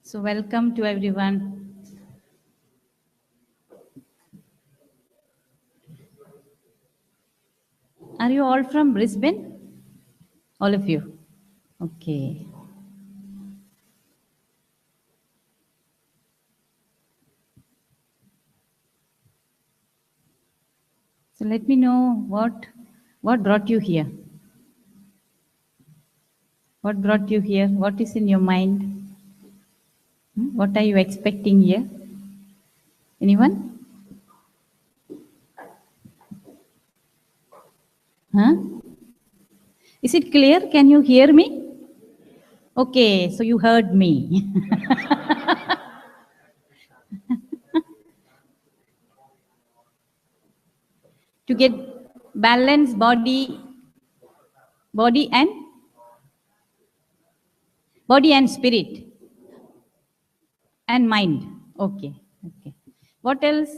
So welcome to everyone. Are you all from Brisbane? All of you? Okay. So let me know what brought you here. What brought you here? What is in your mind? What are you expecting here? Anyone? Huh? Is it clear? Can you hear me? Okay, so you heard me. To get balanced body and spirit and mind. Okay. Okay. What else?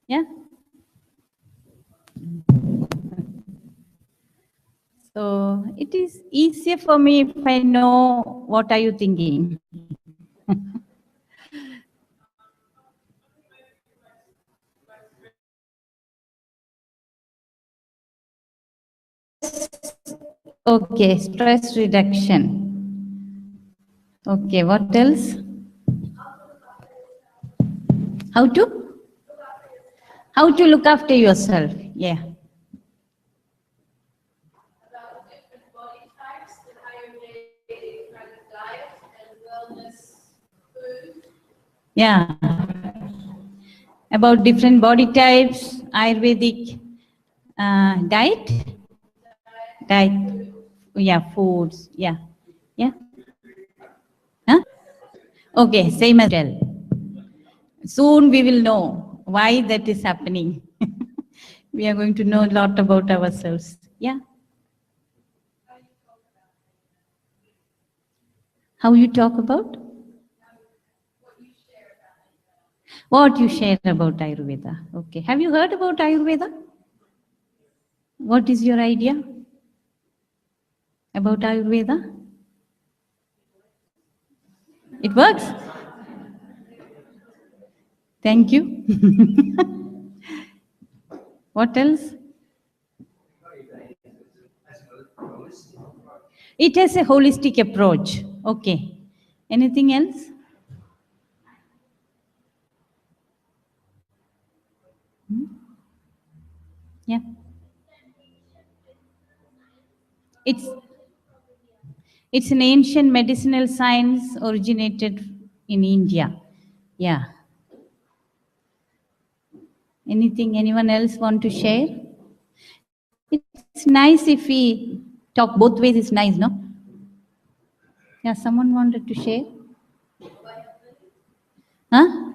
Yeah. So it is easier for me if I know what are you thinking. Okay, stress reduction. Okay, what else? How to? How to look after yourself. Yeah. Yeah. About different body types, Ayurvedic diet. Diet. Yeah, foods. Yeah. Yeah. Huh? Okay, same as well. Soon we will know why that is happening. We are going to know a lot about ourselves. Yeah. How you talk about? What you share about Ayurveda. Okay. Have you heard about Ayurveda? What is your idea about Ayurveda? It works? Thank you. What else? It has a holistic approach. Okay. Anything else? Yeah. It's an ancient medicinal science originated in India. Yeah. Anyone else want to share? It's nice if we talk both ways, it's nice, no? Yeah, someone wanted to share? Huh?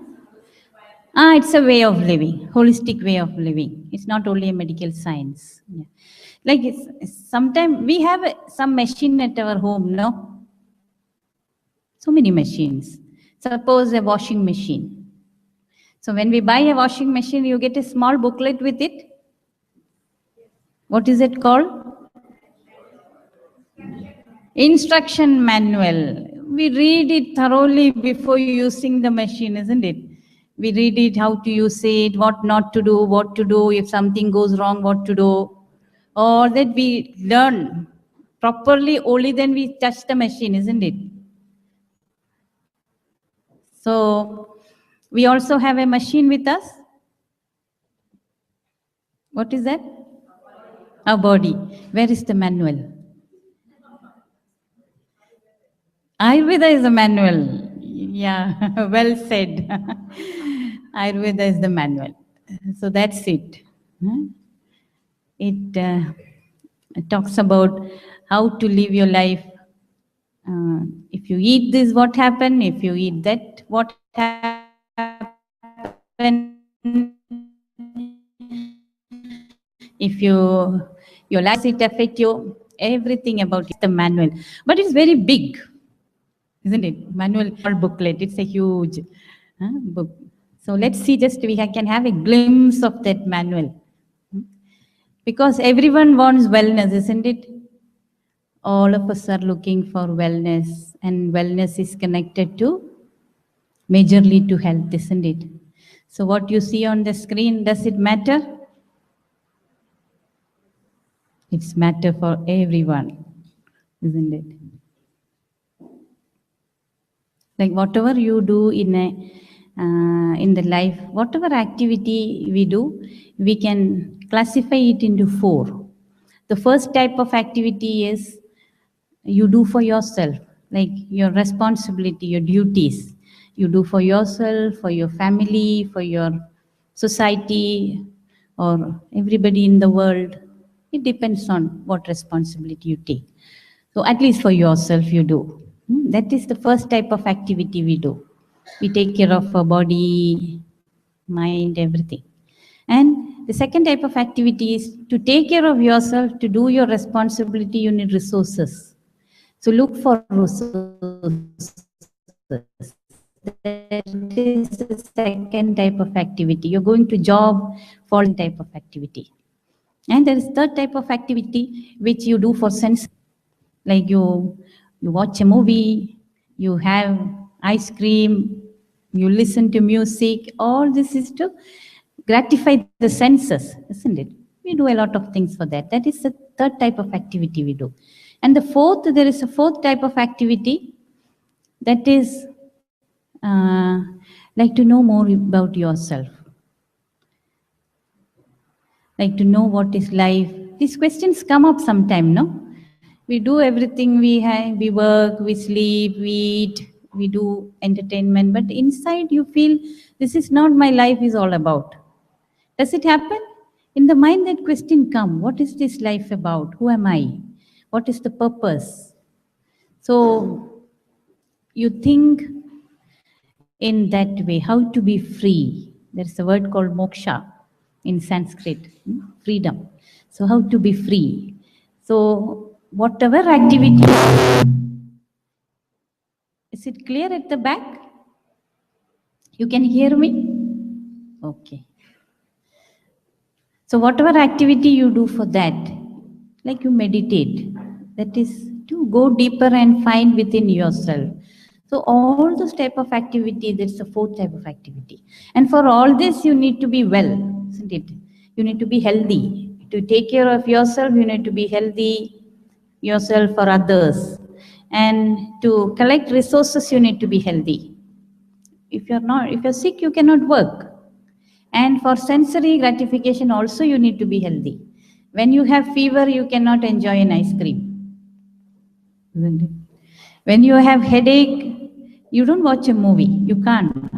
It's a way of living, holistic way of living. It's not only a medical science. Yeah. Like sometimes we have some machine at our home, no? So many machines. Suppose a washing machine. So when we buy a washing machine, you get a small booklet with it. What is it called? Instruction manual. We read it thoroughly before using the machine, isn't it? We read it, how to use it, what not to do, what to do, if something goes wrong, what to do. All that we learn properly only then we touch the machine, isn't it? So we also have a machine with us. What is that? Our body. Where is the manual? Ayurveda is the manual. Yeah, well said. Ayurveda is the manual. So that's it. It talks about how to live your life. If you eat this, what happened? If you eat that, what happened? If your life, it affect you, everything about it, the manual. But it's very big, isn't it? Manual or booklet, it's a huge book. So let's see, just we can have a glimpse of that manual. Because everyone wants wellness, isn't it? All of us are looking for wellness, and wellness is connected to majorly to health, isn't it? So, what you see on the screen, does it matter? It's matter for everyone, isn't it? Like whatever you do in the life, whatever activity we do, we can classify it into four. The first type of activity is you do for yourself, like your responsibility, your duties. You do for yourself, for your family, for your society, or everybody in the world. It depends on what responsibility you take. So at least for yourself, you do. That is the first type of activity we do. We take care of our body, mind, everything. And the second type of activity is to take care of yourself, to do your responsibility, you need resources. So look for resources. That is the second type of activity. You're going to job for type of activity. And there is third type of activity which you do for sense, like you watch a movie, you have ice cream, you listen to music. All this is to gratify the senses, isn't it? We do a lot of things for that. That is the third type of activity we do. And the fourth, there is a fourth type of activity, that is like to know more about yourself, like to know what is life. These questions come up sometime, no? We do everything, we have, we work, we sleep, we eat, we do entertainment, but inside you feel this is not my life is all about. Does it happen? In the mind that question come, what is this life about? Who am I? What is the purpose? So you think in that way, how to be free. There's a word called moksha in Sanskrit, freedom. So how to be free. So whatever activity, is it clear at the back? You can hear me? Okay. So whatever activity you do for that, like you meditate, that is to go deeper and find within yourself. So all those type of activity, that's the fourth type of activity. And for all this, you need to be well, isn't it? You need to be healthy. To take care of yourself, you need to be healthy, yourself or others. And to collect resources, you need to be healthy. If you're sick, you cannot work. And for sensory gratification also you need to be healthy. When you have fever, you cannot enjoy an ice cream, isn't it? When you have headache, you don't watch a movie, you can't.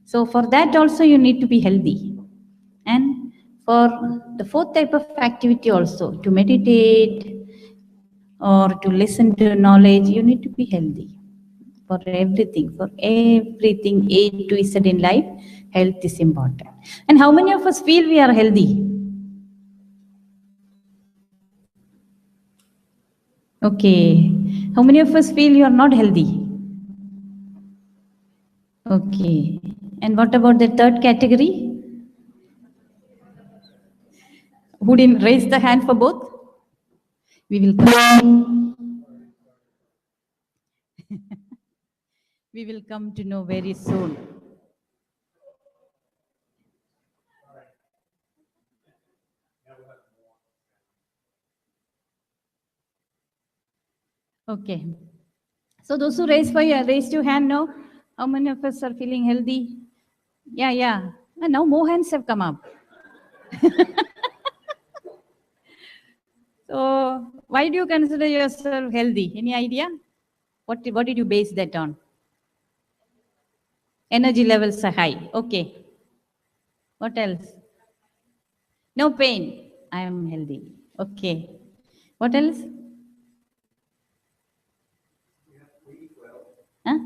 So for that also you need to be healthy. And for the fourth type of activity also, to meditate or to listen to knowledge, you need to be healthy. For everything A to Z in life, health is important. And how many of us feel we are healthy? Okay. How many of us feel you are not healthy? Okay. And what about the third category? Who didn't raise the hand for both? We will come. We will come to know very soon. Okay. So those who raised your hand now, how many of us are feeling healthy? Yeah, yeah. And now more hands have come up. So why do you consider yourself healthy? Any idea? What did you base that on? Energy levels are high. Okay. What else? No pain. I am healthy. Okay. What else? Huh?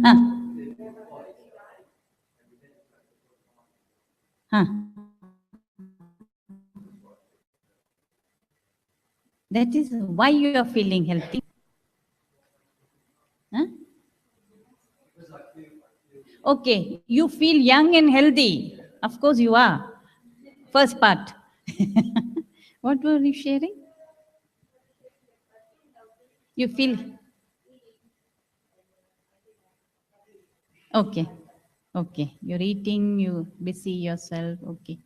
Huh? Huh? That is why you are feeling healthy. Huh? Okay. You feel young and healthy. Of course you are. First part. What were you sharing? You feel okay. Okay. You're eating, you busy yourself. Okay.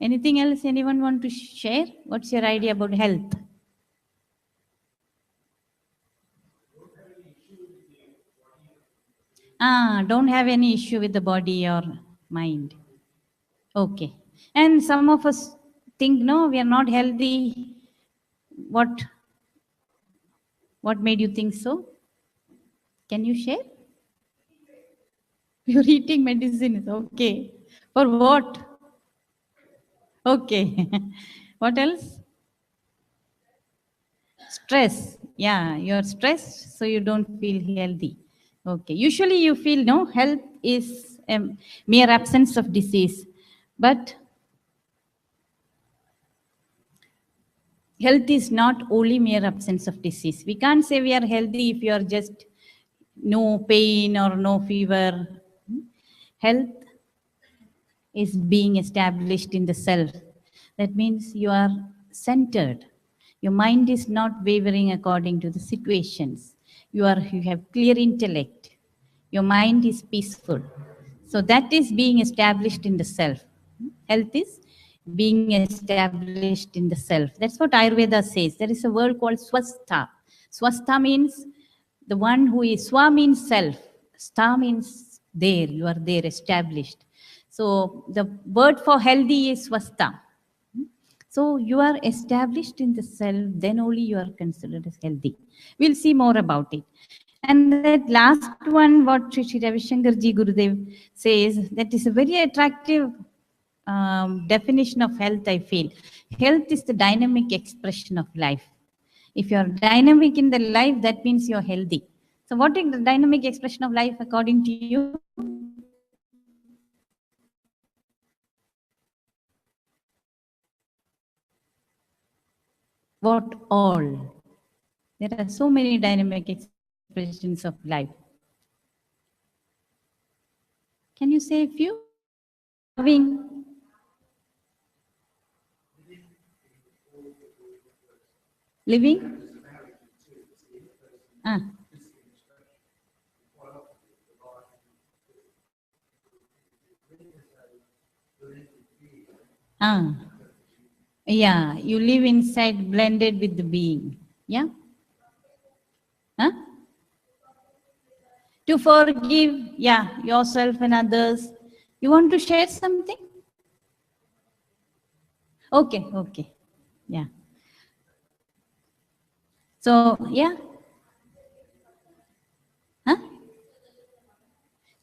Anything else anyone want to share? What's your idea about health? Don't have any issue with the body or mind. Okay. And some of us think, no, we are not healthy. What what made you think so? Can you share? You're eating medicines. Okay. For what? Okay. What else? Stress. Yeah, you're stressed, so you don't feel healthy. Okay. Usually you feel no, health is a mere absence of disease. But health is not only mere absence of disease. We can't say we are healthy if you are just no pain or no fever. Health is being established in the self. That means you are centered. Your mind is not wavering according to the situations. You have clear intellect. Your mind is peaceful. So that is being established in the self. Health is being established in the self. That's what Ayurveda says. There is a word called swastha. Swastha means the one who is, swa means self, sta means there, you are there, established. So the word for healthy is swastha. So you are established in the self, then only you are considered as healthy. We'll see more about it. And that last one, what Sri Ravishankar Ji Gurudev says, that is a very attractive definition of health, I feel. Health is the dynamic expression of life. If you're dynamic in the life, that means you're healthy. So what is the dynamic expression of life according to you? What all? There are so many dynamic expressions of life. Can you say a few? Loving, living? Ah. Ah. Yeah, you live inside blended with the being. Yeah? Huh? To forgive, yeah, yourself and others. You want to share something? Okay, okay. Yeah. So, yeah. Huh?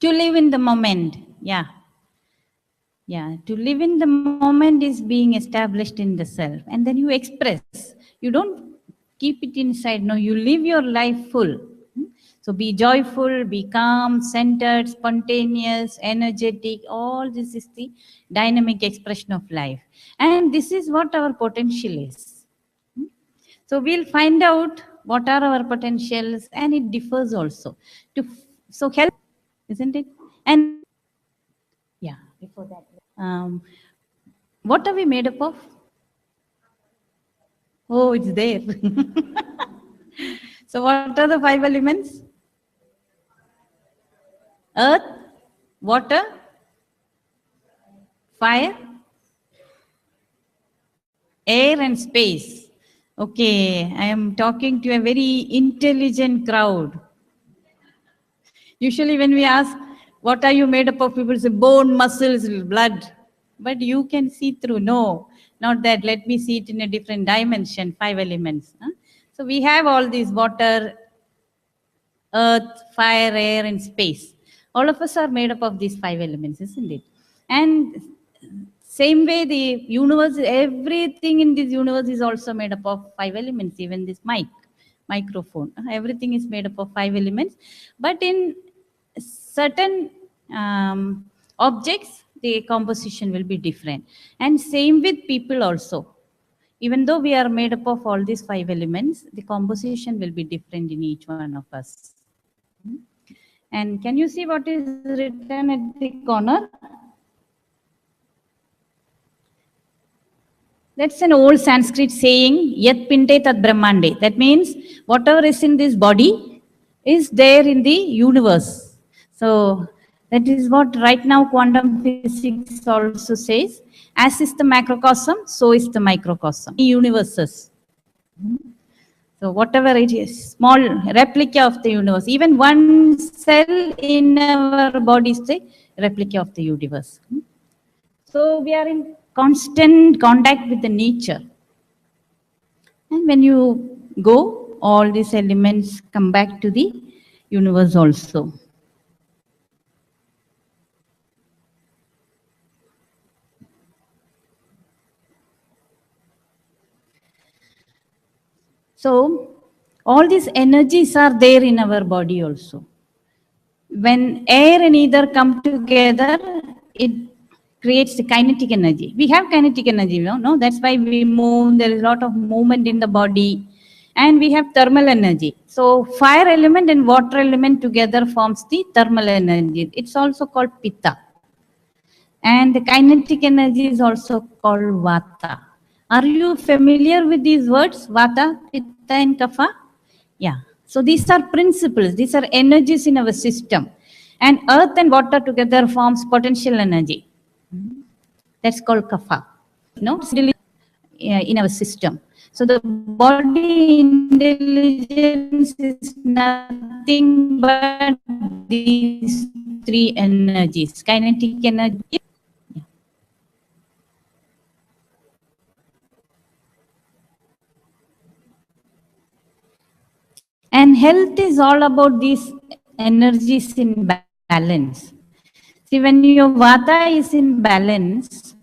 To live in the moment. Yeah. Yeah. To live in the moment is being established in the self. And then you express. You don't keep it inside. No, you live your life full. So be joyful, be calm, centered, spontaneous, energetic. All this is the dynamic expression of life. And this is what our potential is. So we'll find out what are our potentials, and it differs also. So health, isn't it? And yeah, before that, what are we made up of? Oh, it's there. So what are the five elements? Earth, water, fire, air, and space. Okay, I am talking to a very intelligent crowd. Usually when we ask, what are you made up of? People say bone, muscles, blood. But you can see through. No, not that. Let me see it in a different dimension, five elements. Huh? So we have all these water, earth, fire, air, and space. All of us are made up of these five elements, isn't it? And same way, the universe, everything in this universe is also made up of five elements, even this microphone. Everything is made up of five elements. But in certain objects, the composition will be different. And same with people also. Even though we are made up of all these five elements, the composition will be different in each one of us. And can you see what is written at the corner? That's an old Sanskrit saying, Yat pinte tad brahmande. That means whatever is in this body is there in the universe. So that is what right now quantum physics also says. As is the macrocosm, so is the microcosm. Universes. So whatever it is, small replica of the universe. Even one cell in our body is a replica of the universe. So we are in constant contact with the nature. And when you go, all these elements come back to the universe also. So all these energies are there in our body also. When air and ether come together, it creates the kinetic energy. We have kinetic energy, no? That's why we move. There is a lot of movement in the body. And we have thermal energy. So fire element and water element together forms the thermal energy. It's also called pitta. And the kinetic energy is also called vata. Are you familiar with these words, vata, pitta, and kapha? Yeah. So these are principles, these are energies in our system. And earth and water together forms potential energy. That's called kapha. No, in our system. So the body intelligence is nothing but these three energies, kinetic energy. And health is all about these energies in balance. See, when your vata is in balance,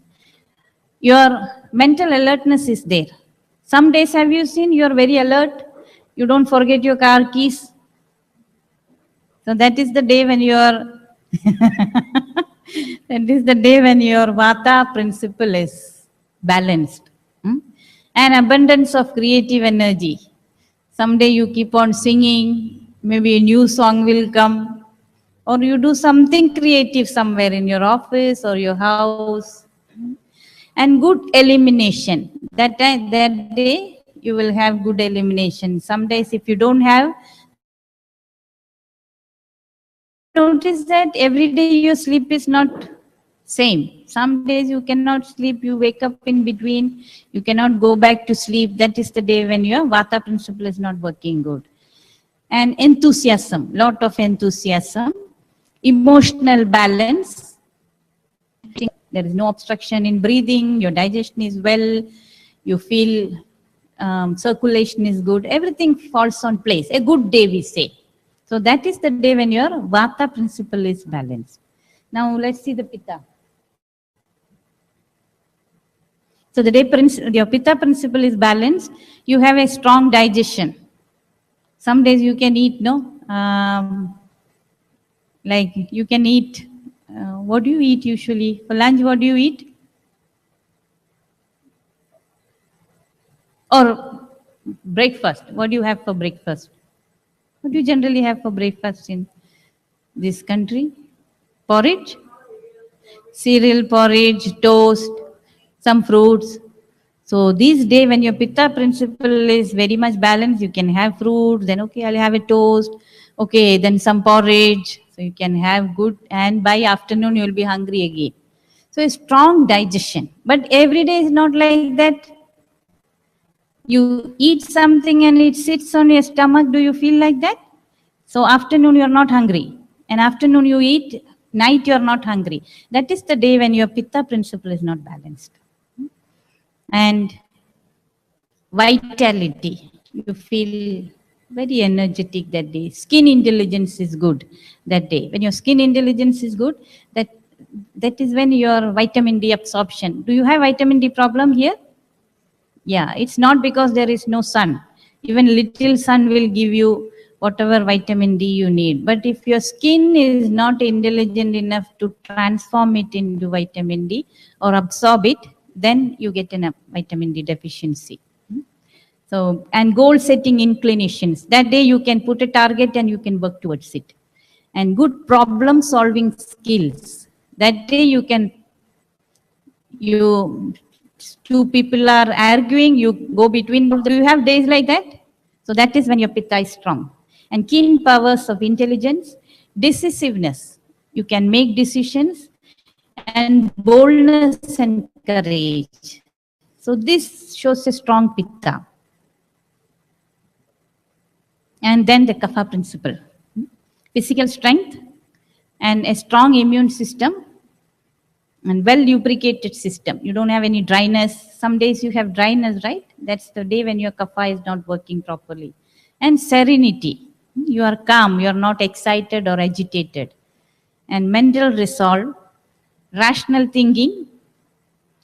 your mental alertness is there. Some days, have you seen, you are very alert, you don't forget your car keys. So that is the day when you are, that is the day when your vata principle is balanced. An abundance of creative energy. Someday you keep on singing, maybe a new song will come, or you do something creative somewhere in your office or your house. And good elimination. That day you will have good elimination. Some days if you don't have, notice that every day your sleep is not same. Some days you cannot sleep, you wake up in between, you cannot go back to sleep. That is the day when your vata principle is not working good. And enthusiasm, lot of enthusiasm, emotional balance. There is no obstruction in breathing, your digestion is well, you feel circulation is good, everything falls on place. A good day, we say. So that is the day when your vata principle is balanced. Now let's see the pitta. So the day your pitta principle is balanced, you have a strong digestion. Some days you can eat, like you can eat, what do you eat usually? For lunch, what do you eat? Or breakfast, what do you have for breakfast? What do you generally have for breakfast in this country? Porridge? Cereal, porridge, toast, some fruits. So these days when your pitta principle is very much balanced, you can have fruits, then okay, I'll have a toast. Okay, then some porridge. So you can have good, and by afternoon you'll be hungry again. So a strong digestion. But every day is not like that. You eat something and it sits on your stomach. Do you feel like that? So afternoon you're not hungry. And afternoon you eat, night you're not hungry. That is the day when your pitta principle is not balanced. And vitality. You feel very energetic that day. Skin intelligence is good that day. When your skin intelligence is good, that is when your vitamin D absorption. Do you have vitamin D problem here? Yeah, it's not because there is no sun. Even little sun will give you whatever vitamin D you need. But if your skin is not intelligent enough to transform it into vitamin D or absorb it, then you get a vitamin D deficiency. So, and goal setting inclinations. That day you can put a target and you can work towards it. And good problem solving skills. That day you two people are arguing, you go between. Do you have days like that? So that is when your pitta is strong. And keen powers of intelligence, decisiveness. You can make decisions, and boldness and courage. So this shows a strong pitta. And then the kapha principle. Physical strength and a strong immune system and well lubricated system. You don't have any dryness. Some days you have dryness, right? That's the day when your kapha is not working properly. And serenity. You are calm, you are not excited or agitated. And mental resolve, rational thinking,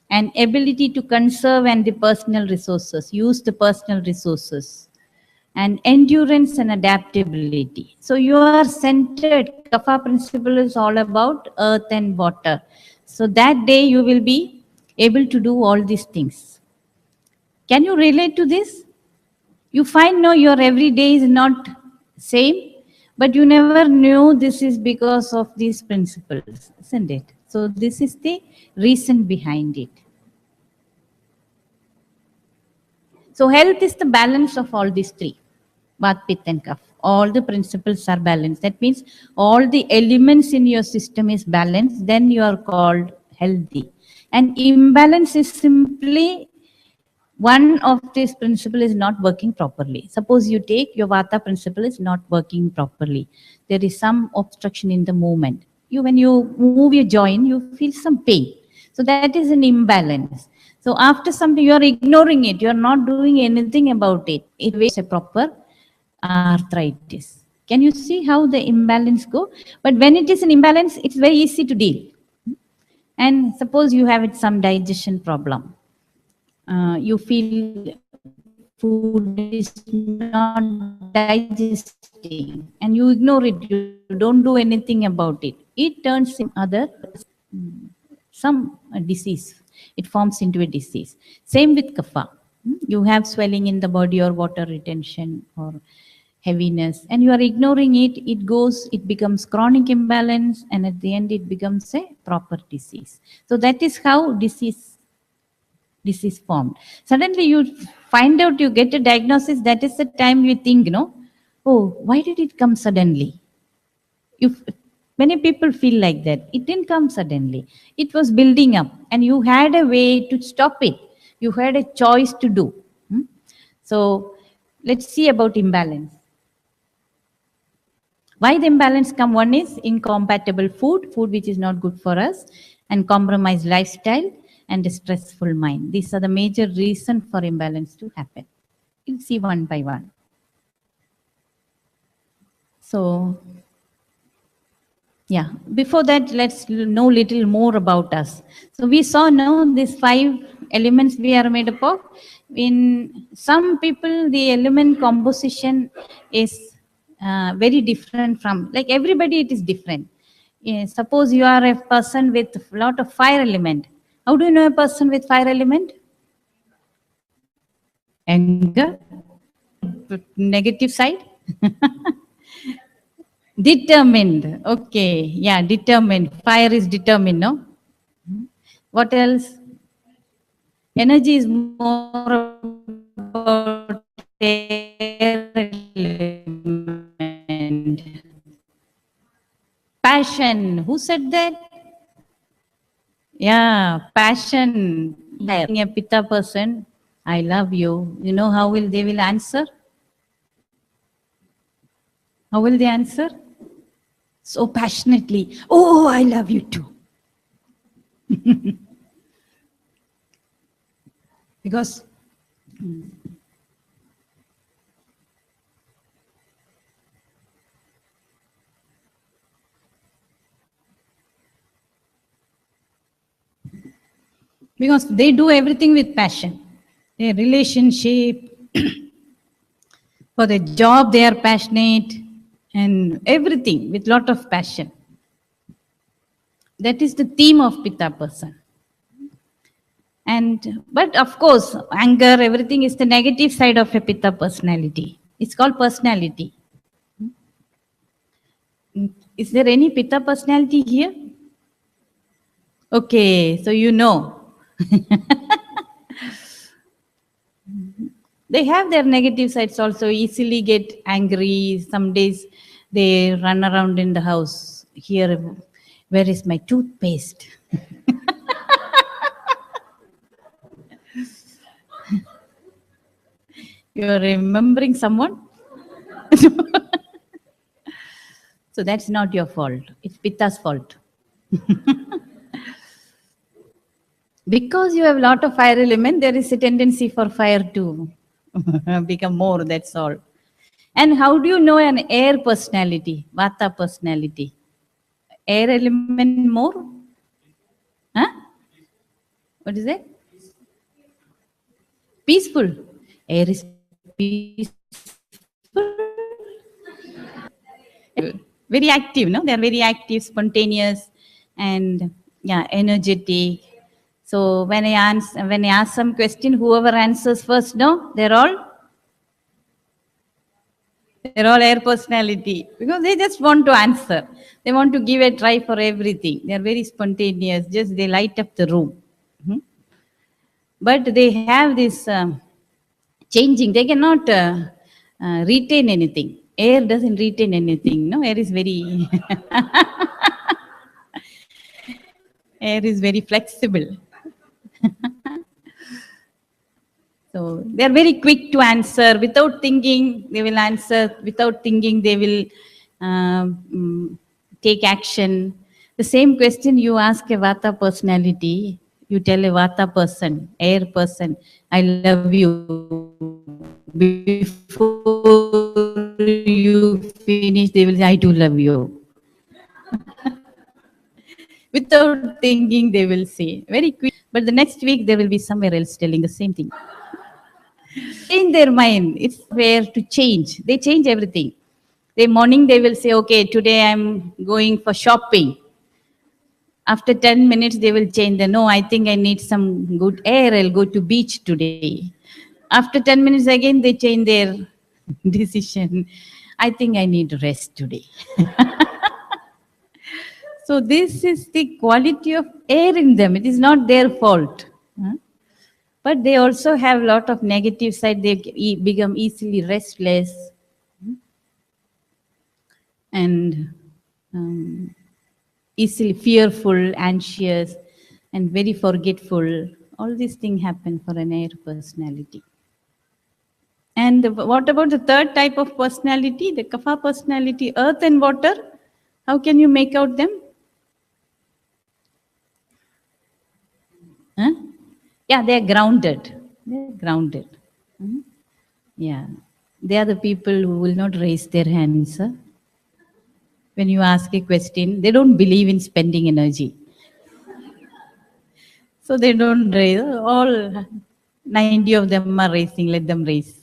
and ability to conserve and the personal resources, use the personal resources, and endurance and adaptability. So you are centered. Kapha principle is all about earth and water. So that day you will be able to do all these things. Can you relate to this? You find no, your every day is not same, but you never knew this is because of these principles, isn't it? So this is the reason behind it. So health is the balance of all these three, Vata, Pitta and Kapha. All the principles are balanced. That means all the elements in your system is balanced, then you are called healthy. And imbalance is simply one of this principle is not working properly. Suppose you take your Vata principle is not working properly. There is some obstruction in the movement. When you move your joint, you feel some pain. So that is an imbalance. So after something, you are ignoring it. You are not doing anything about it. It is a proper arthritis. Can you see how the imbalance go? But when it is an imbalance, it's very easy to deal. And suppose you have some digestion problem. You feel food is not digesting and you ignore it, you don't do anything about it. It turns in other some disease. It forms into a disease. Same with kapha. You have swelling in the body or water retention or heaviness and you are ignoring it, it becomes chronic imbalance and at the end it becomes a proper disease. So that is how disease formed. Suddenly you find out, you get a diagnosis, that is the time you think, oh, why did it come suddenly? Many people feel like that. It didn't come suddenly. It was building up and you had a way to stop it. You had a choice to do. So let's see about imbalance. Why the imbalance come? One is incompatible food which is not good for us, and compromised lifestyle, and a stressful mind. These are the major reasons for imbalance to happen. We'll see one by one. So, yeah, before that, let's know little more about us. So we saw now these 5 elements we are made up of. In some people, the element composition is very different from, like everybody, it is different. Suppose you are a person with a lot of fire element. How do you know a person with fire element? Anger, negative side. Determined. Okay. Yeah, determined. Fire is determined, no? What else? Energy is more about air element. Passion. Who said that? Yeah, passion. Being a Pitta person, I love you. You know how they will answer? How will they answer? So passionately. Oh, I love you too. Because they do everything with passion. Their relationship, for the job they are passionate, and everything with lot of passion. That is the theme of Pitta person. But of course, anger, everything is the negative side of a Pitta personality. It's called personality. Is there any Pitta personality here? Okay, so you know. They have their negative sides also, easily get angry. Some days they run around in the house. Here, where is my toothpaste? You are remembering someone? So that's not your fault. It's Pitta's fault. Because you have a lot of fire element, there is a tendency for fire to become more, that's all. And how do you know an air personality, Vata personality? Air element more? Huh? What is it? Peaceful. Air is peaceful. Very active, no? They are very active, spontaneous, and yeah, energetic. So when I ask some question, whoever answers first, no, they're all air personality because they just want to answer. They want to give a try for everything. They are very spontaneous. Just they light up the room. Mhm. But they have this changing. They cannot retain anything. Air doesn't retain anything. No, air is very air is very flexible. So they are very quick to answer without thinking. They will answer without thinking. They will take action. The same question you ask a Vata personality, you tell a Vata person, air person, I love you. Before you finish, they will say, I do love you. Without thinking, they will say very quick. But the next week, they will be somewhere else telling the same thing. Change their mind. It's where to change. They change everything. The morning they will say, okay, today I'm going for shopping. After 10 minutes, they will change. No, I think I need some good air. I'll go to beach today. After 10 minutes again, they change their decision. I think I need rest today. So this is the quality of air in them. It is not their fault. Huh? But they also have a lot of negative side. They become easily restless and easily fearful, anxious, and very forgetful. All these things happen for an air personality. And what about the third type of personality, the Kapha personality, earth and water? How can you make out them? Huh? Yeah, they are grounded. They're grounded. Yeah. They are the people who will not raise their hands. Huh? When you ask a question, they don't believe in spending energy. So they don't raise. All 90 of them are raising, let them raise.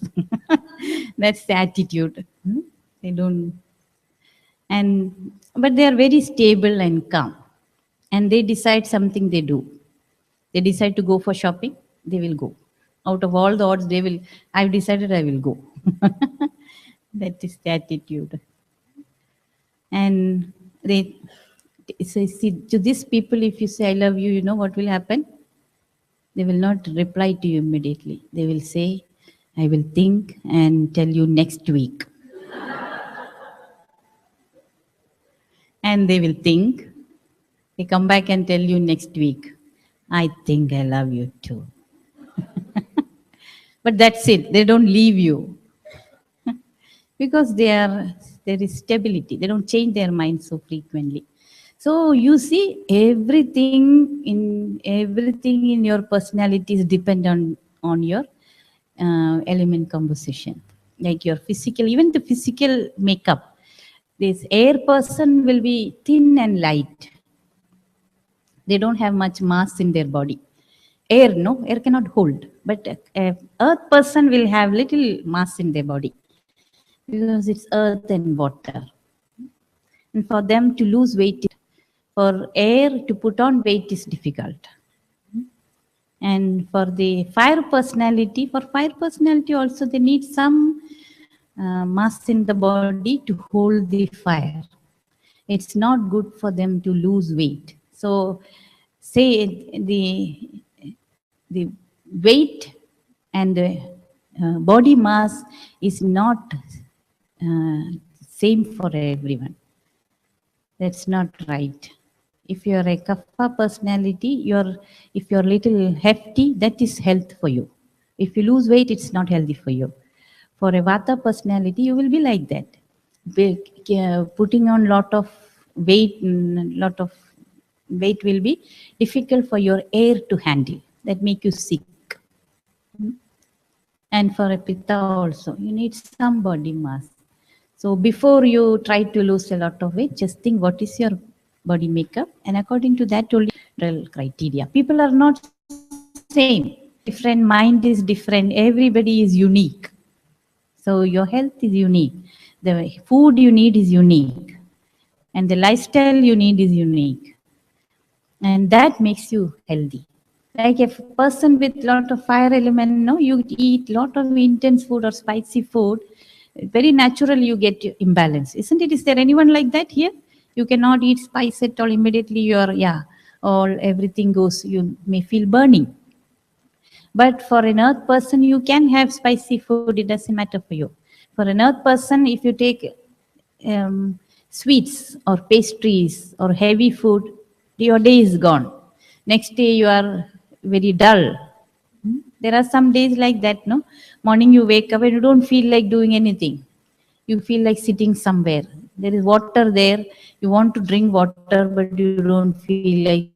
That's the attitude. They don't. But they are very stable and calm. And they decide something they do. They decide to go for shopping, they will go. Out of all the odds, I've decided I will go. That is the attitude. And they say, see, to these people, if you say, I love you, you know what will happen? They will not reply to you immediately. They will say, I will think and tell you next week. And they will think, they come back and tell you next week, I think I love you too. But that's it. They don't leave you. Because there is stability. They don't change their mind so frequently. So you see, everything in your personalities depend on your element composition, like your physical, even the physical makeup. This air person will be thin and light. They don't have much mass in their body. Air cannot hold, but earth person will have little mass in their body because it's earth and water. And for them to lose weight, for air to put on weight is difficult. And for fire personality also they need some mass in the body to hold the fire. It's not good for them to lose weight. So say the weight and body mass is not same for everyone. That's not right. If you're a kapha personality, if you're little hefty, that is health for you. If you lose weight, it's not healthy for you. For a vata personality, you will be like that. Putting on lot of weight will be difficult for your air to handle. That make you sick. And for a pitta also, you need some body mass. So before you try to lose a lot of weight, just think what is your body makeup, and according to that only criteria. People are not same. Different mind is different. Everybody is unique. So your health is unique. The food you need is unique, and the lifestyle you need is unique, and that makes you healthy. Like a person with lot of fire element, no, you eat lot of intense food or spicy food, very natural you get imbalance, isn't it? Is there anyone like that here? You cannot eat spice at all, immediately you're, yeah, all everything goes, you may feel burning. But for an earth person, you can have spicy food, it doesn't matter for you. For an earth person, if you take sweets or pastries or heavy food, your day is gone. Next day you are very dull. There are some days like that, no? Morning you wake up and you don't feel like doing anything. You feel like sitting somewhere. There is water there. You want to drink water, but you don't feel like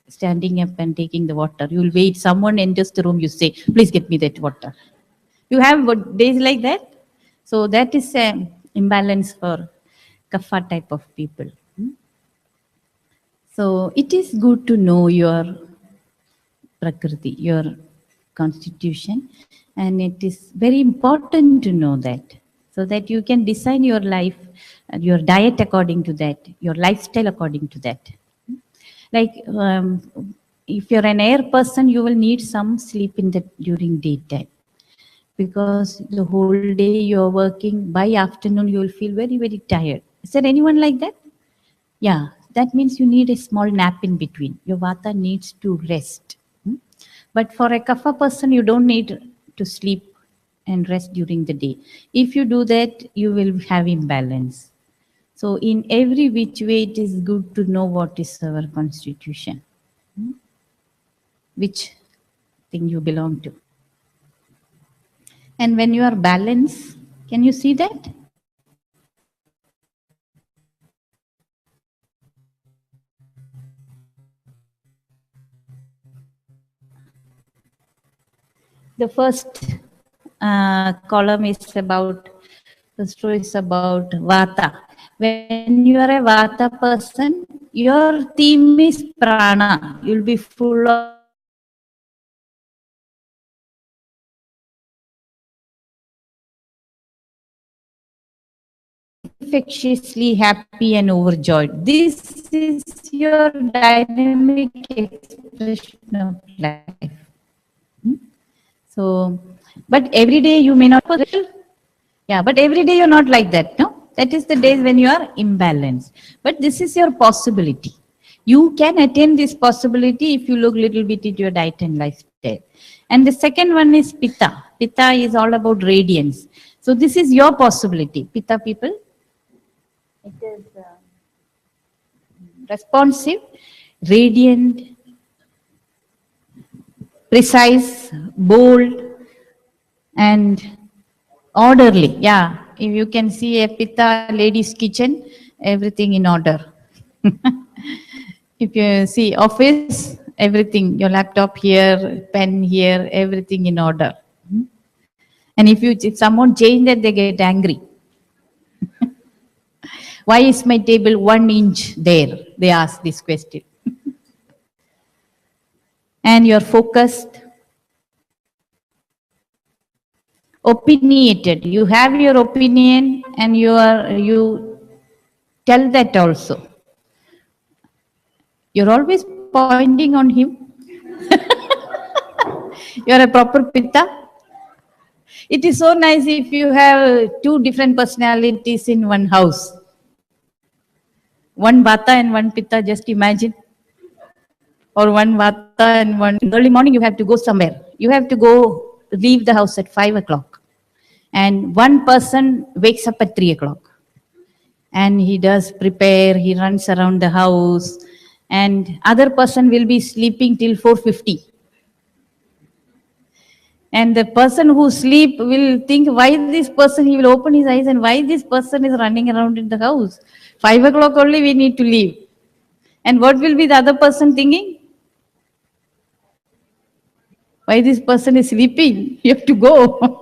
standing up and taking the water. You will wait. Someone enters the room, you say, please get me that water. You have days like that? So that is a imbalance for kapha type of people. So it is good to know your prakriti, your constitution, and it is very important to know that, so that you can design your life, your diet according to that, your lifestyle according to that. Like if you're an air person, you will need some sleep in the during daytime, because the whole day you're working. By afternoon you will feel very very tired. Is there anyone like that? Yeah, that means you need a small nap in between. Your vata needs to rest. But for a kapha person, you don't need to sleep and rest during the day. If you do that, you will have imbalance. So in every which way, it is good to know what is our constitution, which thing you belong to. And when you are balanced, can you see that? The first column is about, first row is about vata. When you are a vata person, your theme is prana. You'll be full of energy, infectiously happy and overjoyed. This is your dynamic expression of life. So, but every day you may not. Yeah, but every day you're not like that, no? That is the days when you are imbalanced. But this is your possibility. You can attain this possibility if you look little bit at your diet and lifestyle. And the second one is pitta. Pitta is all about radiance. So this is your possibility, pitta people. It is responsive, radiant, precise, bold, and orderly. Yeah, if you can see a pitta lady's kitchen, everything in order. If you see office, everything, your laptop here, pen here, everything in order. And if someone change that, they get angry. Why is my table 1 inch there? They ask this question. And you're focused, opinionated. You have your opinion, and you tell that also. You're always pointing on him. You're a proper pitta. It is so nice if you have two different personalities in one house. One vata and one pitta, just imagine. Or one vata and one. Early morning you have to go somewhere. You have to go leave the house at 5 o'clock. And one person wakes up at 3 o'clock. And he does prepare, he runs around the house. And other person will be sleeping till 4:50. And the person who sleep will think, why this person, he will open his eyes and why this person is running around in the house. 5 o'clock only we need to leave. And what will be the other person thinking? Why this person is sleeping? You have to go.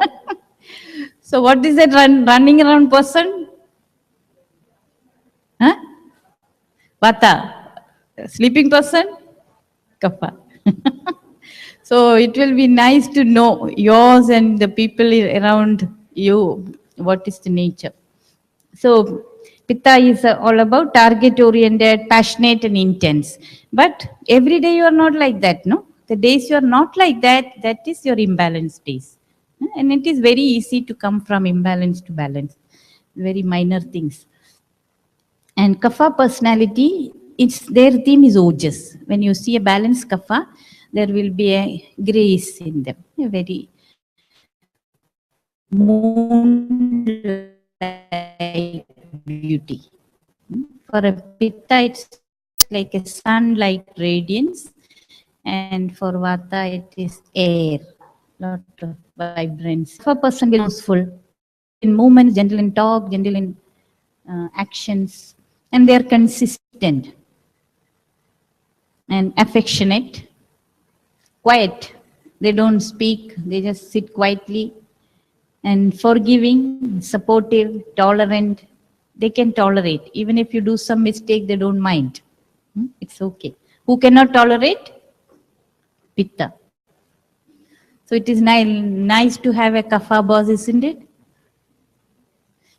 So what is that running around person? Huh? Vata. Sleeping person? Kapha. So it will be nice to know yours and the people around you, what is the nature. So Pitta is all about target oriented, passionate and intense. But every day you are not like that, no? The days you are not like that, that is your imbalanced days. And it is very easy to come from imbalance to balance. Very minor things. And Kapha personality, their theme is ojas. When you see a balanced Kapha, there will be a grace in them, a very moon-like beauty. For a Pitta, it's like a sun-like radiance, and for Vata, it is air, lot of vibrance. If a person will be useful, in movements, gentle in talk, gentle in actions, and they are consistent and affectionate, quiet. They don't speak, they just sit quietly, and forgiving, supportive, tolerant. They can tolerate. Even if you do some mistake, they don't mind. It's okay. Who cannot tolerate? Pitta. So it is nice to have a Kapha boss, isn't it?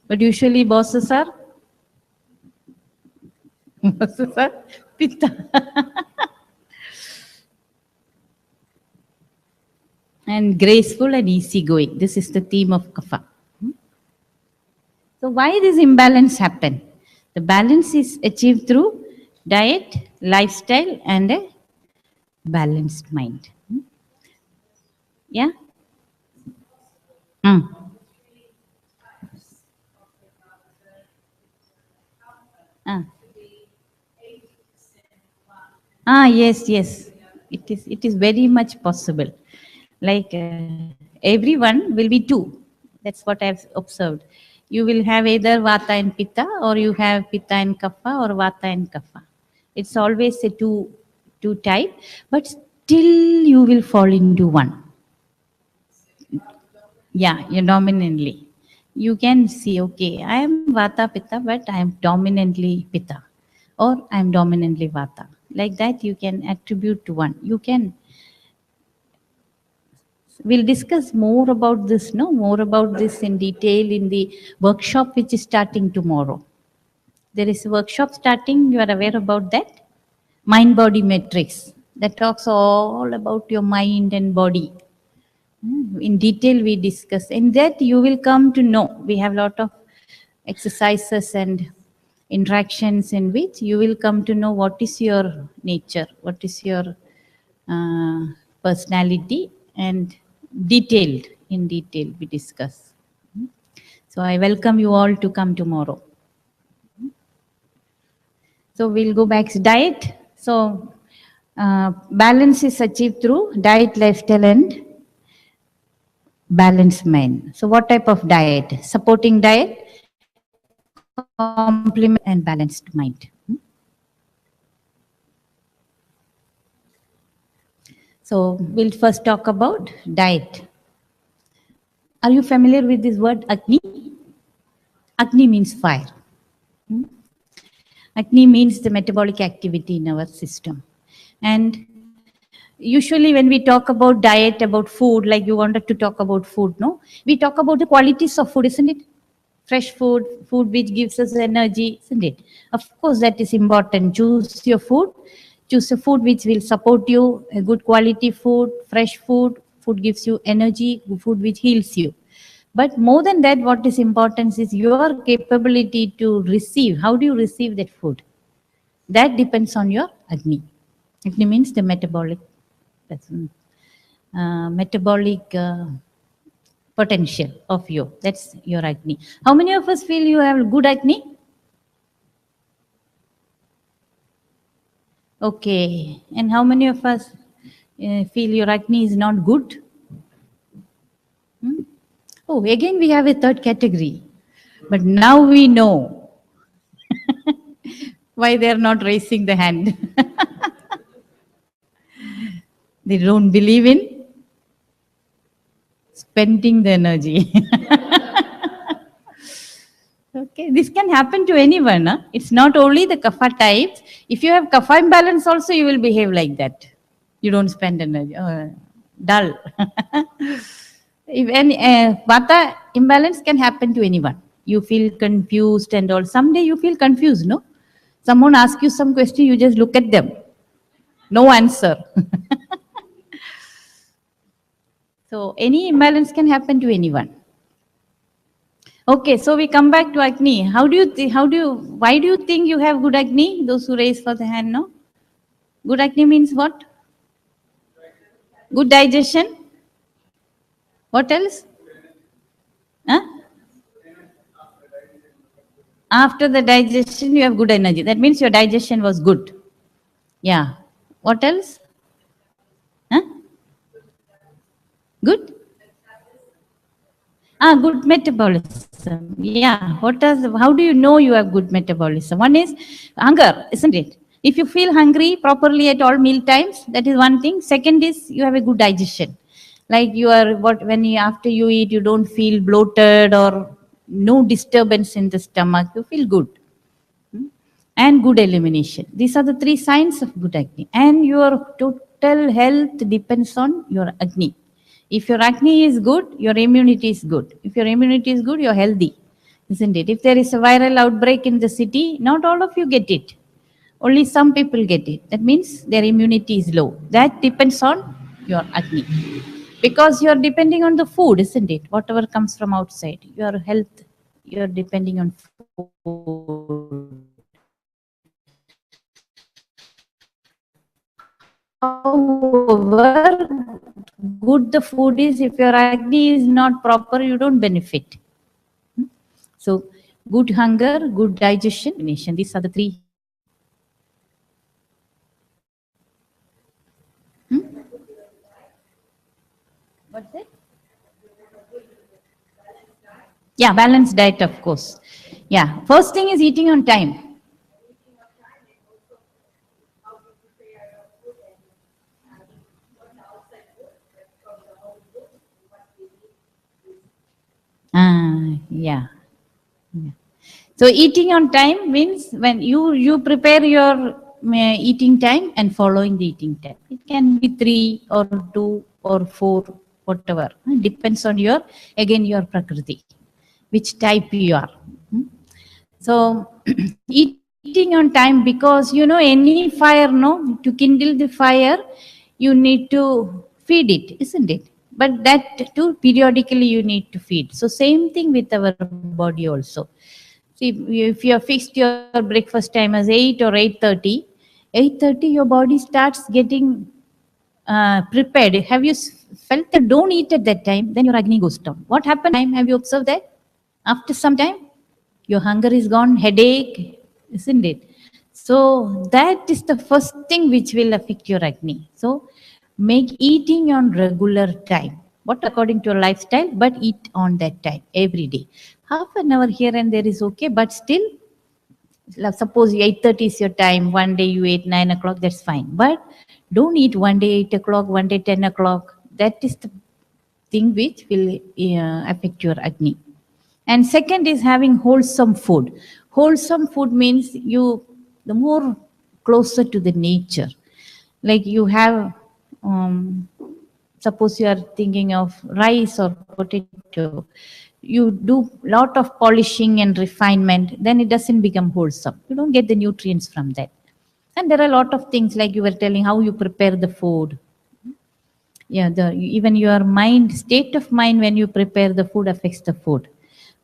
But usually bosses are Pitta. And graceful and easygoing. This is the theme of Kapha. So why this imbalance happen? The balance is achieved through diet, lifestyle, and a balanced mind. Yeah? Yes, yes. It is very much possible. Like everyone will be two. That's what I've observed. You will have either Vata and Pitta, or you have Pitta and Kapha, or Vata and Kapha. It's always a two type, but still you will fall into one. Yeah, you dominantly. You can see, okay, I am Vata Pitta, but I am dominantly Pitta, or I am dominantly Vata. Like that, you can attribute to one. You can. We'll discuss more about this, no? More about this in detail in the workshop which is starting tomorrow. There is a workshop starting, you are aware about that? Mind body matrix. That talks all about your mind and body. In detail we discuss. In that you will come to know. We have a lot of exercises and interactions in which you will come to know what is your nature, what is your personality, and in detail we discuss. So I welcome you all to come tomorrow. So we'll go back to diet. So balance is achieved through diet, lifestyle, and balanced mind. So what type of diet? Supporting diet, complement, and balanced mind. So we'll first talk about diet. Are you familiar with this word Agni? Agni means fire. Agni means the metabolic activity in our system. And usually when we talk about diet, about food, like you wanted to talk about food, no? We talk about the qualities of food, isn't it? Fresh food, food which gives us energy, isn't it? Of course, that is important. Choose your food. Choose a food which will support you, a good quality food, fresh food, food gives you energy, food which heals you. But more than that, what is important is your capability to receive. How do you receive that food? That depends on your Agni. Agni means the metabolic. metabolic potential of you. That's your Agni. How many of us feel you have good Agni? Okay. And how many of us feel your Agni is not good? Hmm? Oh, again we have a third category. But now we know why they are not raising the hand. They don't believe in spending the energy. Okay, this can happen to anyone. Huh? It's not only the kapha types. If you have kapha imbalance also, you will behave like that. You don't spend energy. Dull. If any vata imbalance can happen to anyone. You feel confused and all. Someday you feel confused, no? Someone asks you some question, you just look at them. No answer. So any imbalance can happen to anyone. Okay, so we come back to Agni. Why do you think you have good Agni? Those who raise for the hand, no? Good Agni means what? Good digestion. What else? Huh? After the digestion, you have good energy. That means your digestion was good. Yeah. What else? Huh? Good? Good metabolism. Yeah. How do you know you have good metabolism? One is hunger, isn't it? If you feel hungry properly at all meal times, that is one thing. Second is you have a good digestion. Like after you eat, you don't feel bloated or no disturbance in the stomach. You feel good. And good elimination. These are the three signs of good Agni. And your total health depends on your Agni. If your Agni is good, your immunity is good. If your immunity is good, you're healthy, isn't it? If there is a viral outbreak in the city, not all of you get it. Only some people get it. That means their immunity is low. That depends on your Agni. Because you're depending on the food, isn't it? Whatever comes from outside. Your health, you're depending on food. However, good the food is, if your Agni is not proper, you don't benefit. So, good hunger, good digestion, these are the three. What's it? Yeah, balanced diet, of course. Yeah, first thing is eating on time. Yeah. So eating on time means when you prepare your eating time and following the eating time. It can be 3 or 2 or 4, whatever. It depends on your prakriti, which type you are. So eating on time, because any fire, no, to kindle the fire, you need to feed it, isn't it? But that too periodically you need to feed. So same thing with our body also. See, if you have fixed your breakfast time as 8 or 8:30, 8:30 your body starts getting prepared. Have you felt that don't eat at that time, then your Agni goes down. What happened? Have you observed that? After some time, your hunger is gone, headache, isn't it? So that is the first thing which will affect your Agni. So make eating on regular time. What according to your lifestyle, but eat on that time every day. Half an hour here and there is okay, but still, suppose 8:30 is your time, one day you ate 9 o'clock, that's fine. But don't eat one day 8 o'clock, one day 10 o'clock. That is the thing which will affect your Agni. And second is having wholesome food. Wholesome food means the more closer to the nature. Like you have, suppose you are thinking of rice or potato, you do lot of polishing and refinement, then it doesn't become wholesome. You don't get the nutrients from that. And there are a lot of things like you were telling how you prepare the food. Yeah, even your mind, state of mind when you prepare the food affects the food.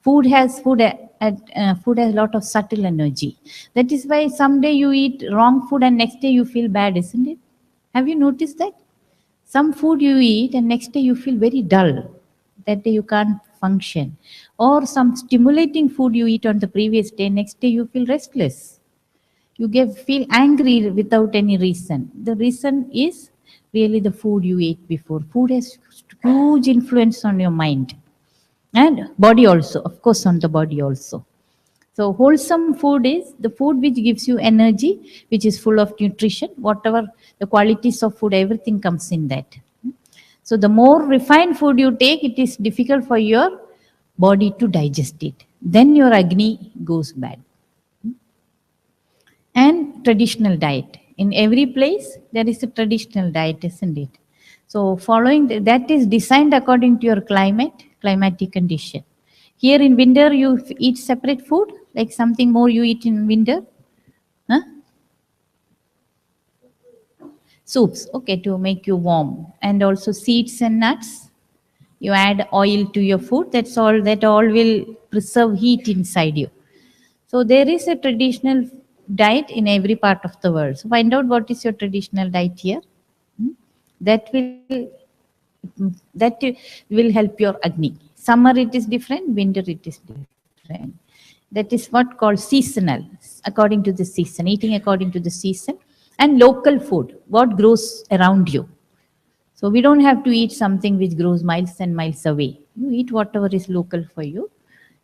Food has a lot of subtle energy. That is why someday you eat wrong food and next day you feel bad, isn't it? Have you noticed that? Some food you eat and next day you feel very dull. That day you can't function. Or some stimulating food you eat on the previous day, next day you feel restless. You feel angry without any reason. The reason is really the food you ate before. Food has huge influence on your mind and body also, of course, on the body also. So wholesome food is the food which gives you energy, which is full of nutrition. Whatever the qualities of food, everything comes in that. So the more refined food you take, it is difficult for your body to digest it. Then your Agni goes bad. And traditional diet. In every place, there is a traditional diet, isn't it? So following that is designed according to your climatic condition. Here in winter, you eat separate food, like something more you eat in winter. Huh? Soups, okay, to make you warm. And also seeds and nuts. You add oil to your food. That's all. That all will preserve heat inside you. So there is a traditional diet in every part of the world. So find out what is your traditional diet here. Hmm? That that will help your Agni. Summer it is different, winter it is different. That is what called seasonal, according to the season, eating according to the season, and local food, what grows around you. So we don't have to eat something which grows miles and miles away. You eat whatever is local for you.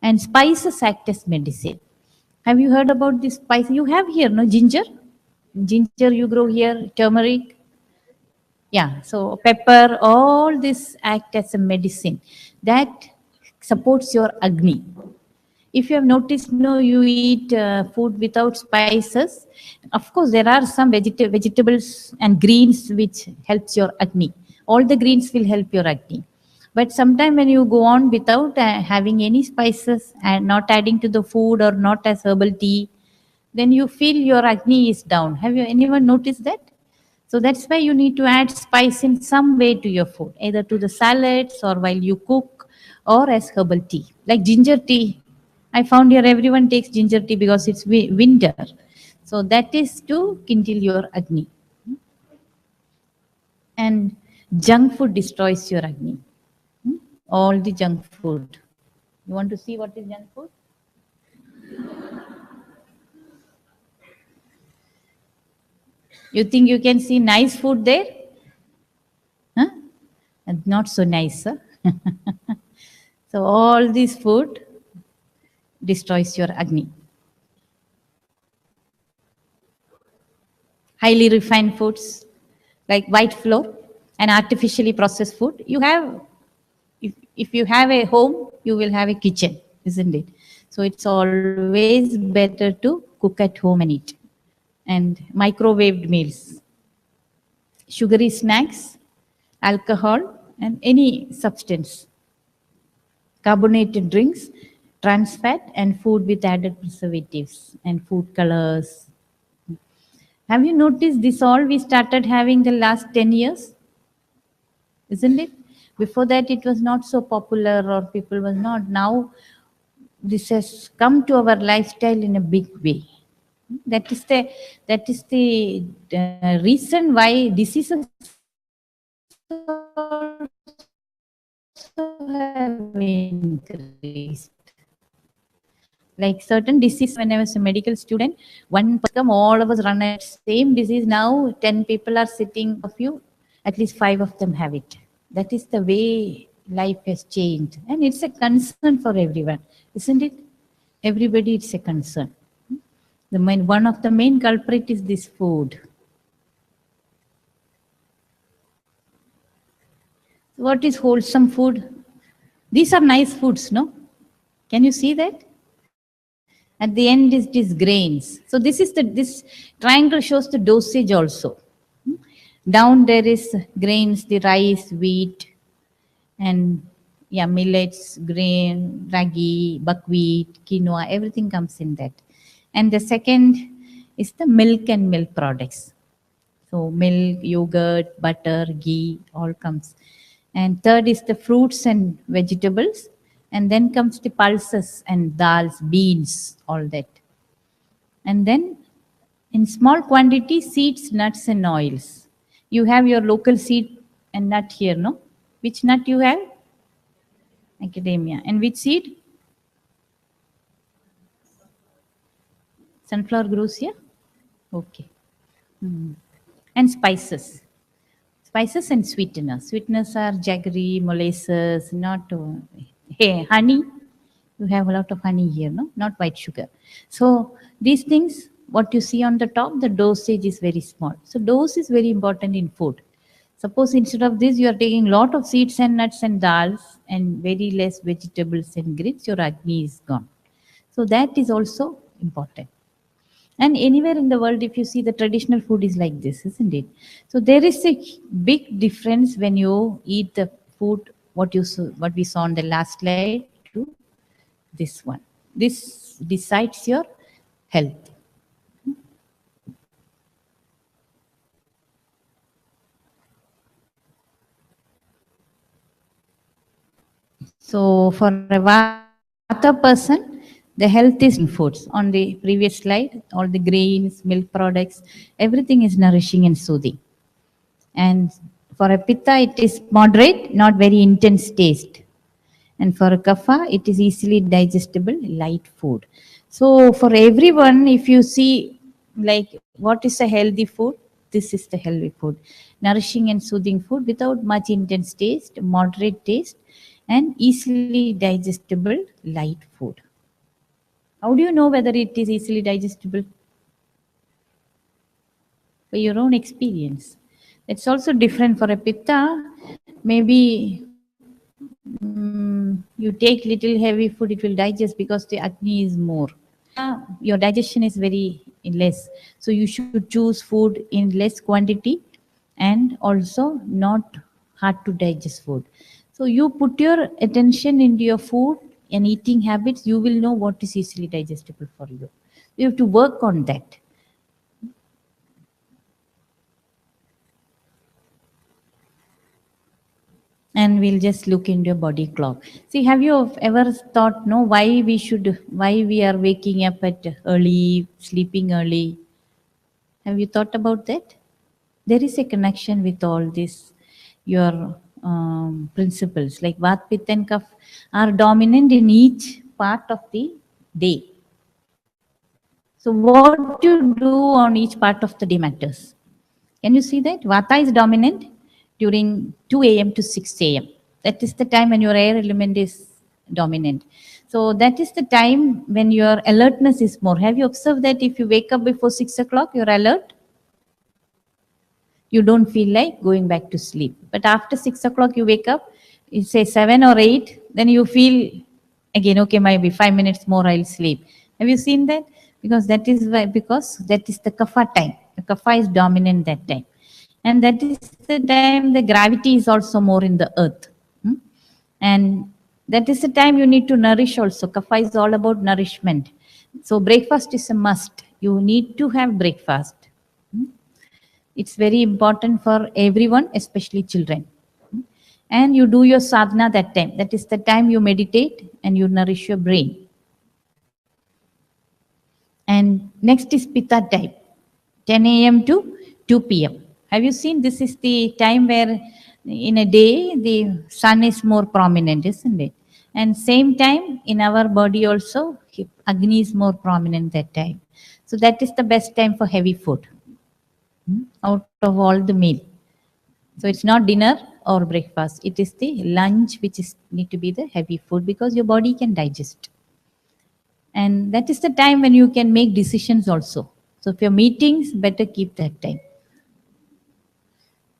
And spices act as medicine. Have you heard about this spice? You have here, no, ginger? Ginger you grow here, turmeric. Yeah, so pepper, all this act as a medicine that supports your Agni. If you have noticed, no, you eat food without spices. Of course, there are some vegetables and greens which helps your Agni. All the greens will help your Agni. But sometimes when you go on without having any spices and not adding to the food or not as herbal tea, then you feel your Agni is down. Have you anyone noticed that? So that's why you need to add spice in some way to your food, either to the salads or while you cook or as herbal tea. Like ginger tea. I found here everyone takes ginger tea because it's winter. So that is to kindle your Agni. And junk food destroys your Agni. All the junk food. You want to see what is junk food? You think you can see nice food there? Huh? And not so nice. Huh? So all this food destroys your Agni. Highly refined foods like white flour and artificially processed food. You have, if you have a home, you will have a kitchen, isn't it? So it's always better to cook at home and eat. And microwaved meals, sugary snacks, alcohol, and any substance, carbonated drinks, trans fat, and food with added preservatives and food colors. Have you noticed this all we started having the last 10 years? Isn't it? Before that, it was not so popular or people was not. Now, this has come to our lifestyle in a big way. That is the reason why diseases also have increased. Like certain disease, when I was a medical student, one person, all of us run at same disease. Now 10 people are sitting of you, at least 5 of them have it. That is the way life has changed. And it's a concern for everyone, isn't it? Everybody, it's a concern. One of the main culprit is this food. What is wholesome food? These are nice foods, no? Can you see that? At the end is these grains. So this triangle shows the dosage also. Down there is grains, the rice, wheat, and yeah, millets, grain, ragi, buckwheat, quinoa, everything comes in that. And the second is the milk and milk products. So milk, yogurt, butter, ghee, all comes. And third is the fruits and vegetables. And then comes the pulses and dals, beans, all that. And then in small quantity, seeds, nuts, and oils. You have your local seed and nut here, no? Which nut you have? Academia. And which seed? Sunflower grows here? Okay. Hmm. And spices. Spices and sweeteners. Sweeteners are jaggery, molasses, not hey, honey. You have a lot of honey here, no? Not white sugar. So these things, what you see on the top, the dosage is very small. So dose is very important in food. Suppose instead of this, you are taking lot of seeds and nuts and dals and very less vegetables and grits, your acne is gone. So that is also important. And anywhere in the world, if you see, the traditional food is like this, isn't it? So there is a big difference when you eat the food, what we saw on the last slide, to this one. This decides your health. So for a Vata person, the health is nourishing foods. On the previous slide, all the grains, milk products, everything is nourishing and soothing. And for a Pitta, it is moderate, not very intense taste. And for a Kapha, it is easily digestible, light food. So for everyone, if you see, like, what is a healthy food? This is the healthy food. Nourishing and soothing food without much intense taste, moderate taste, and easily digestible, light food. How do you know whether it is easily digestible? For your own experience. It's also different for a Pitta. Maybe you take little heavy food, it will digest because the acne is more. Your digestion is very less. So you should choose food in less quantity and also not hard to digest food. So you put your attention into your food and eating habits, you will know what is easily digestible for you. You have to work on that. And we'll just look into your body clock. See, have you ever thought, no, why we are waking up at early, sleeping early? Have you thought about that? There is a connection with all this, your principles. Like Vat, Pitta, and Kapha are dominant in each part of the day. So what you do on each part of the day matters. Can you see that? Vata is dominant during 2 a.m. to 6 a.m. That is the time when your air element is dominant. So that is the time when your alertness is more. Have you observed that if you wake up before 6 o'clock, you're alert? You don't feel like going back to sleep. But after 6 o'clock, you wake up, you say 7 or 8, then you feel again, okay, maybe 5 minutes more, I'll sleep. Have you seen that? Because that is the kapha time. The kapha is dominant that time. And that is the time the gravity is also more in the earth. And that is the time you need to nourish also. Kapha is all about nourishment. So breakfast is a must. You need to have breakfast. It's very important for everyone, especially children. And you do your sadhana that time. That is the time you meditate and you nourish your brain. And next is Pitta time, 10 a.m. to 2 p.m. Have you seen this is the time where in a day the sun is more prominent, isn't it? And same time in our body also, Agni is more prominent that time. So that is the best time for heavy food out of all the meal. So it's not dinner or breakfast. It is the lunch which is need to be the heavy food because your body can digest. And that is the time when you can make decisions also. So if your meetings, better keep that time.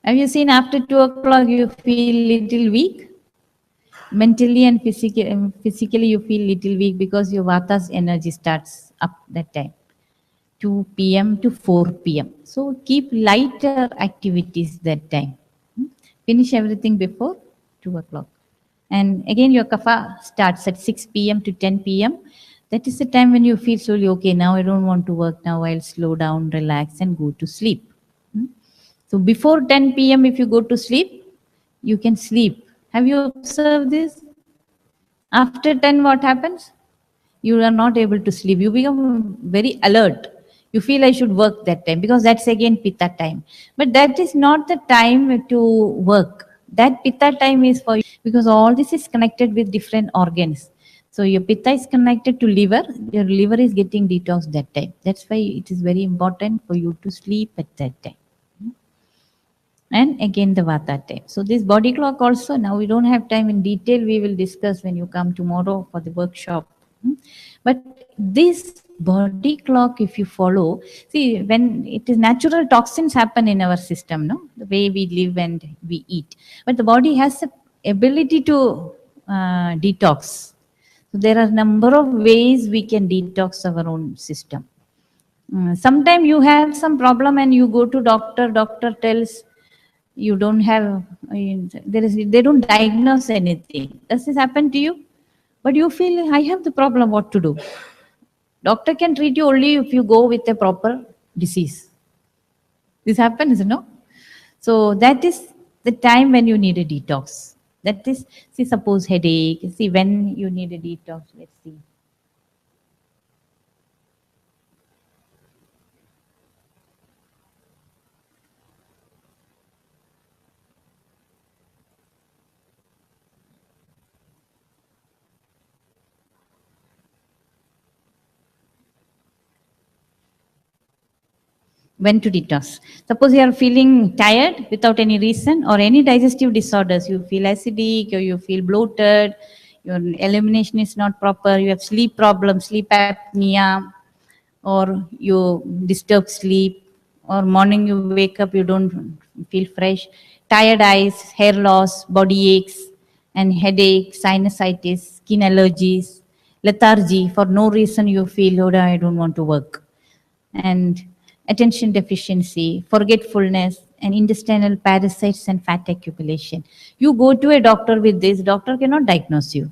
Have you seen after 2 o'clock you feel little weak? Mentally and physically you feel little weak because your Vata's energy starts up that time. 2 p.m. to 4 p.m. So keep lighter activities that time. Finish everything before 2 o'clock. And again, your kapha starts at 6 p.m. to 10 p.m. That is the time when you feel slowly, okay, now I don't want to work, now I'll slow down, relax, and go to sleep. So before 10 p.m., if you go to sleep, you can sleep. Have you observed this? After 10, what happens? You are not able to sleep. You become very alert. You feel I should work that time because that's again pitta time. But that is not the time to work. That pitta time is for you because all this is connected with different organs. So your pitta is connected to liver. Your liver is getting detox that time. That's why it is very important for you to sleep at that time. And again the vata time. So this body clock also, now we don't have time in detail, we will discuss when you come tomorrow for the workshop. But this body clock, if you follow, see, when it is natural, toxins happen in our system, no, the way we live and we eat, but the body has the ability to detox. So there are a number of ways we can detox our own system. Sometimes you have some problem and you go to doctor, doctor tells you don't have, I mean, they don't diagnose anything. Does this happen to you? But you feel I have the problem, what to do? Doctor can treat you only if you go with a proper disease. This happens, no? So that is the time when you need a detox. That is, see, suppose headache. See, when you need a detox, let's see. When to detox. Suppose you are feeling tired without any reason or any digestive disorders, you feel acidic or you feel bloated, your elimination is not proper, you have sleep problems, sleep apnea, or you disturb sleep, or morning you wake up, you don't feel fresh, tired eyes, hair loss, body aches, and headache, sinusitis, skin allergies, lethargy, for no reason you feel, oh, I don't want to work, and attention deficiency, forgetfulness, and intestinal parasites and fat accumulation. You go to a doctor with this, doctor cannot diagnose you.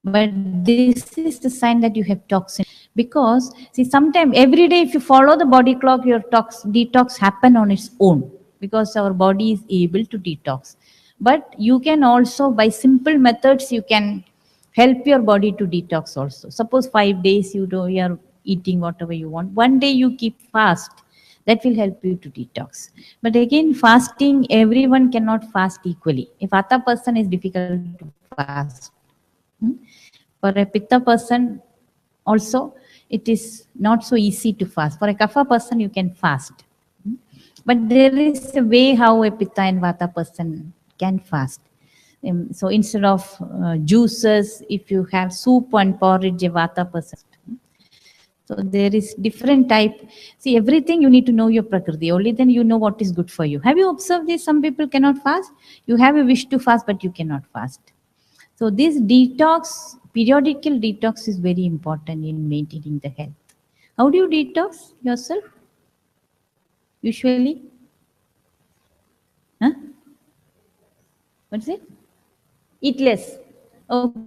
But this is the sign that you have toxin. Because, see, sometimes every day, if you follow the body clock, your detox happen on its own because our body is able to detox. But you can also, by simple methods, you can help your body to detox also. Suppose 5 days you are eating whatever you want. One day you keep fast. That will help you to detox. But again, fasting, everyone cannot fast equally. A Vata person is difficult to fast. For a Pitta person, also, it is not so easy to fast. For a Kapha person, you can fast. But there is a way how a Pitta and Vata person can fast. So instead of juices, if you have soup and porridge, a Vata person. So there is different type. See, everything you need to know your Prakriti. Only then you know what is good for you. Have you observed this? Some people cannot fast. You have a wish to fast, but you cannot fast. So this detox, periodical detox is very important in maintaining the health. How do you detox yourself? Usually? Huh? What's it? Eat less. Okay.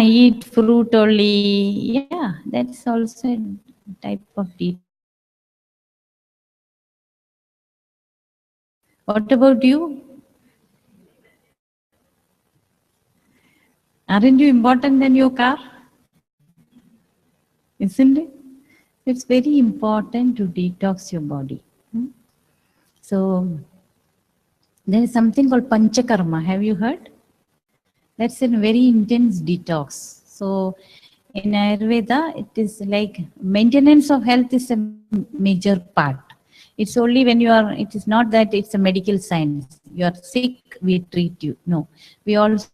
Eat fruit only. Yeah, that's also a type of detox. What about you? Aren't you important than your car? Isn't it? It's very important to detox your body. So there is something called panchakarma. Have you heard? That's a very intense detox. So in Ayurveda, it is like maintenance of health is a major part. It's only when you are, it is not that it's a medical science. You are sick, we treat you. No, we also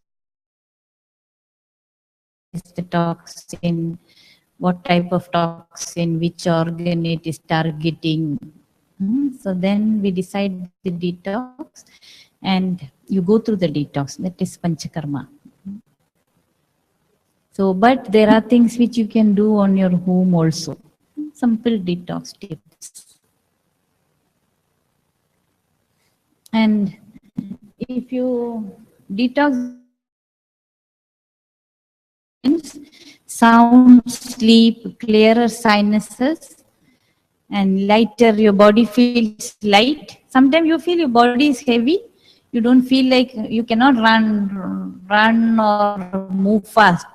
the toxin, what type of toxin, which organ it is targeting. So then we decide the detox and you go through the detox. That is panchakarma. So, but there are things which you can do on your home also. Simple detox tips. And if you detox sound sleep, clearer sinuses, and lighter, your body feels light. Sometimes you feel your body is heavy, You don't feel like you cannot run or move fast.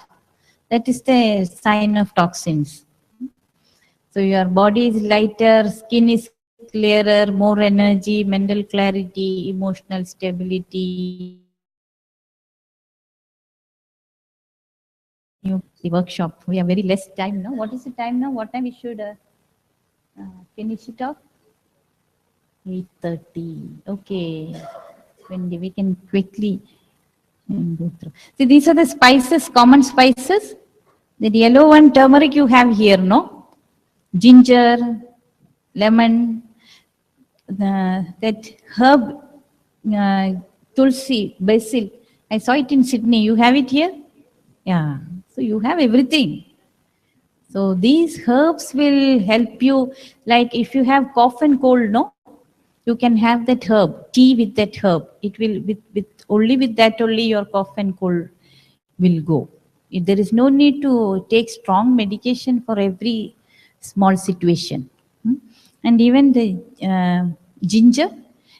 That is the sign of toxins. So your body is lighter, skin is clearer, more energy, mental clarity, emotional stability. The workshop. We have very less time now. What is the time now? What time we should finish it off? 8:30. Okay. When we can quickly go through. See, these are the spices, common spices. The yellow one, turmeric, you have here, no? Ginger, lemon, that herb, tulsi, basil. I saw it in Sydney. You have it here? Yeah. So you have everything. So these herbs will help you. Like if you have cough and cold, no, you can have that herb, tea with that herb. It will with only with that only your cough and cold will go. There is no need to take strong medication for every small situation. And even the ginger,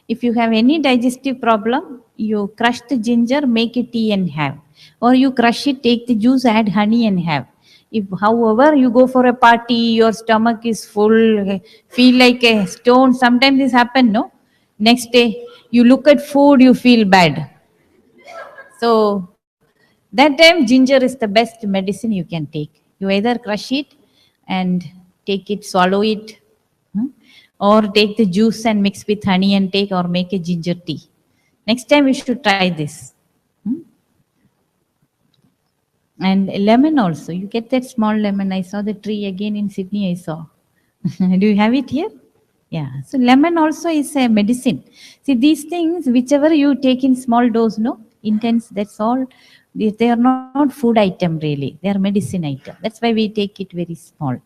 if you have any digestive problem, you crush the ginger, make a tea and have. Or you crush it, take the juice, add honey and have. If, however, you go for a party, your stomach is full, feel like a stone. Sometimes this happen, no? Next day, you look at food, you feel bad. So that time, ginger is the best medicine you can take. You either crush it and take it, swallow it, or take the juice and mix with honey and take, or make a ginger tea. Next time, you should try this. And lemon also. You get that small lemon. I saw the tree again in Sydney. I saw. Do you have it here? Yeah. So lemon also is a medicine. See, these things, whichever you take in small dose, no, intense, that's all. They are not food item really. They are medicine item. That's why we take it very small.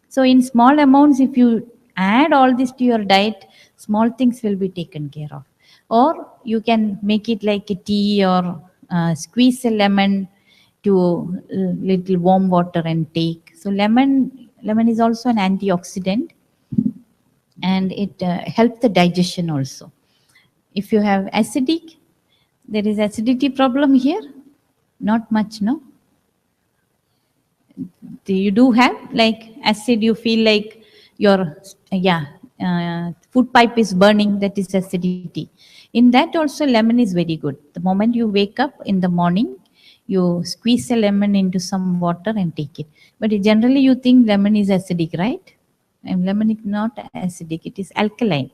So in small amounts, if you add all this to your diet, small things will be taken care of. Or you can make it like a tea, or squeeze a lemon to little warm water and take. So lemon is also an antioxidant, and it helps the digestion also. If you have acidic, there is acidity problem here. Not much, no? You do have like acid, you feel like your food pipe is burning, that is acidity. In that also lemon is very good. The moment you wake up in the morning, you squeeze a lemon into some water and take it. But generally you think lemon is acidic, right? And lemon is not acidic, it is alkaline.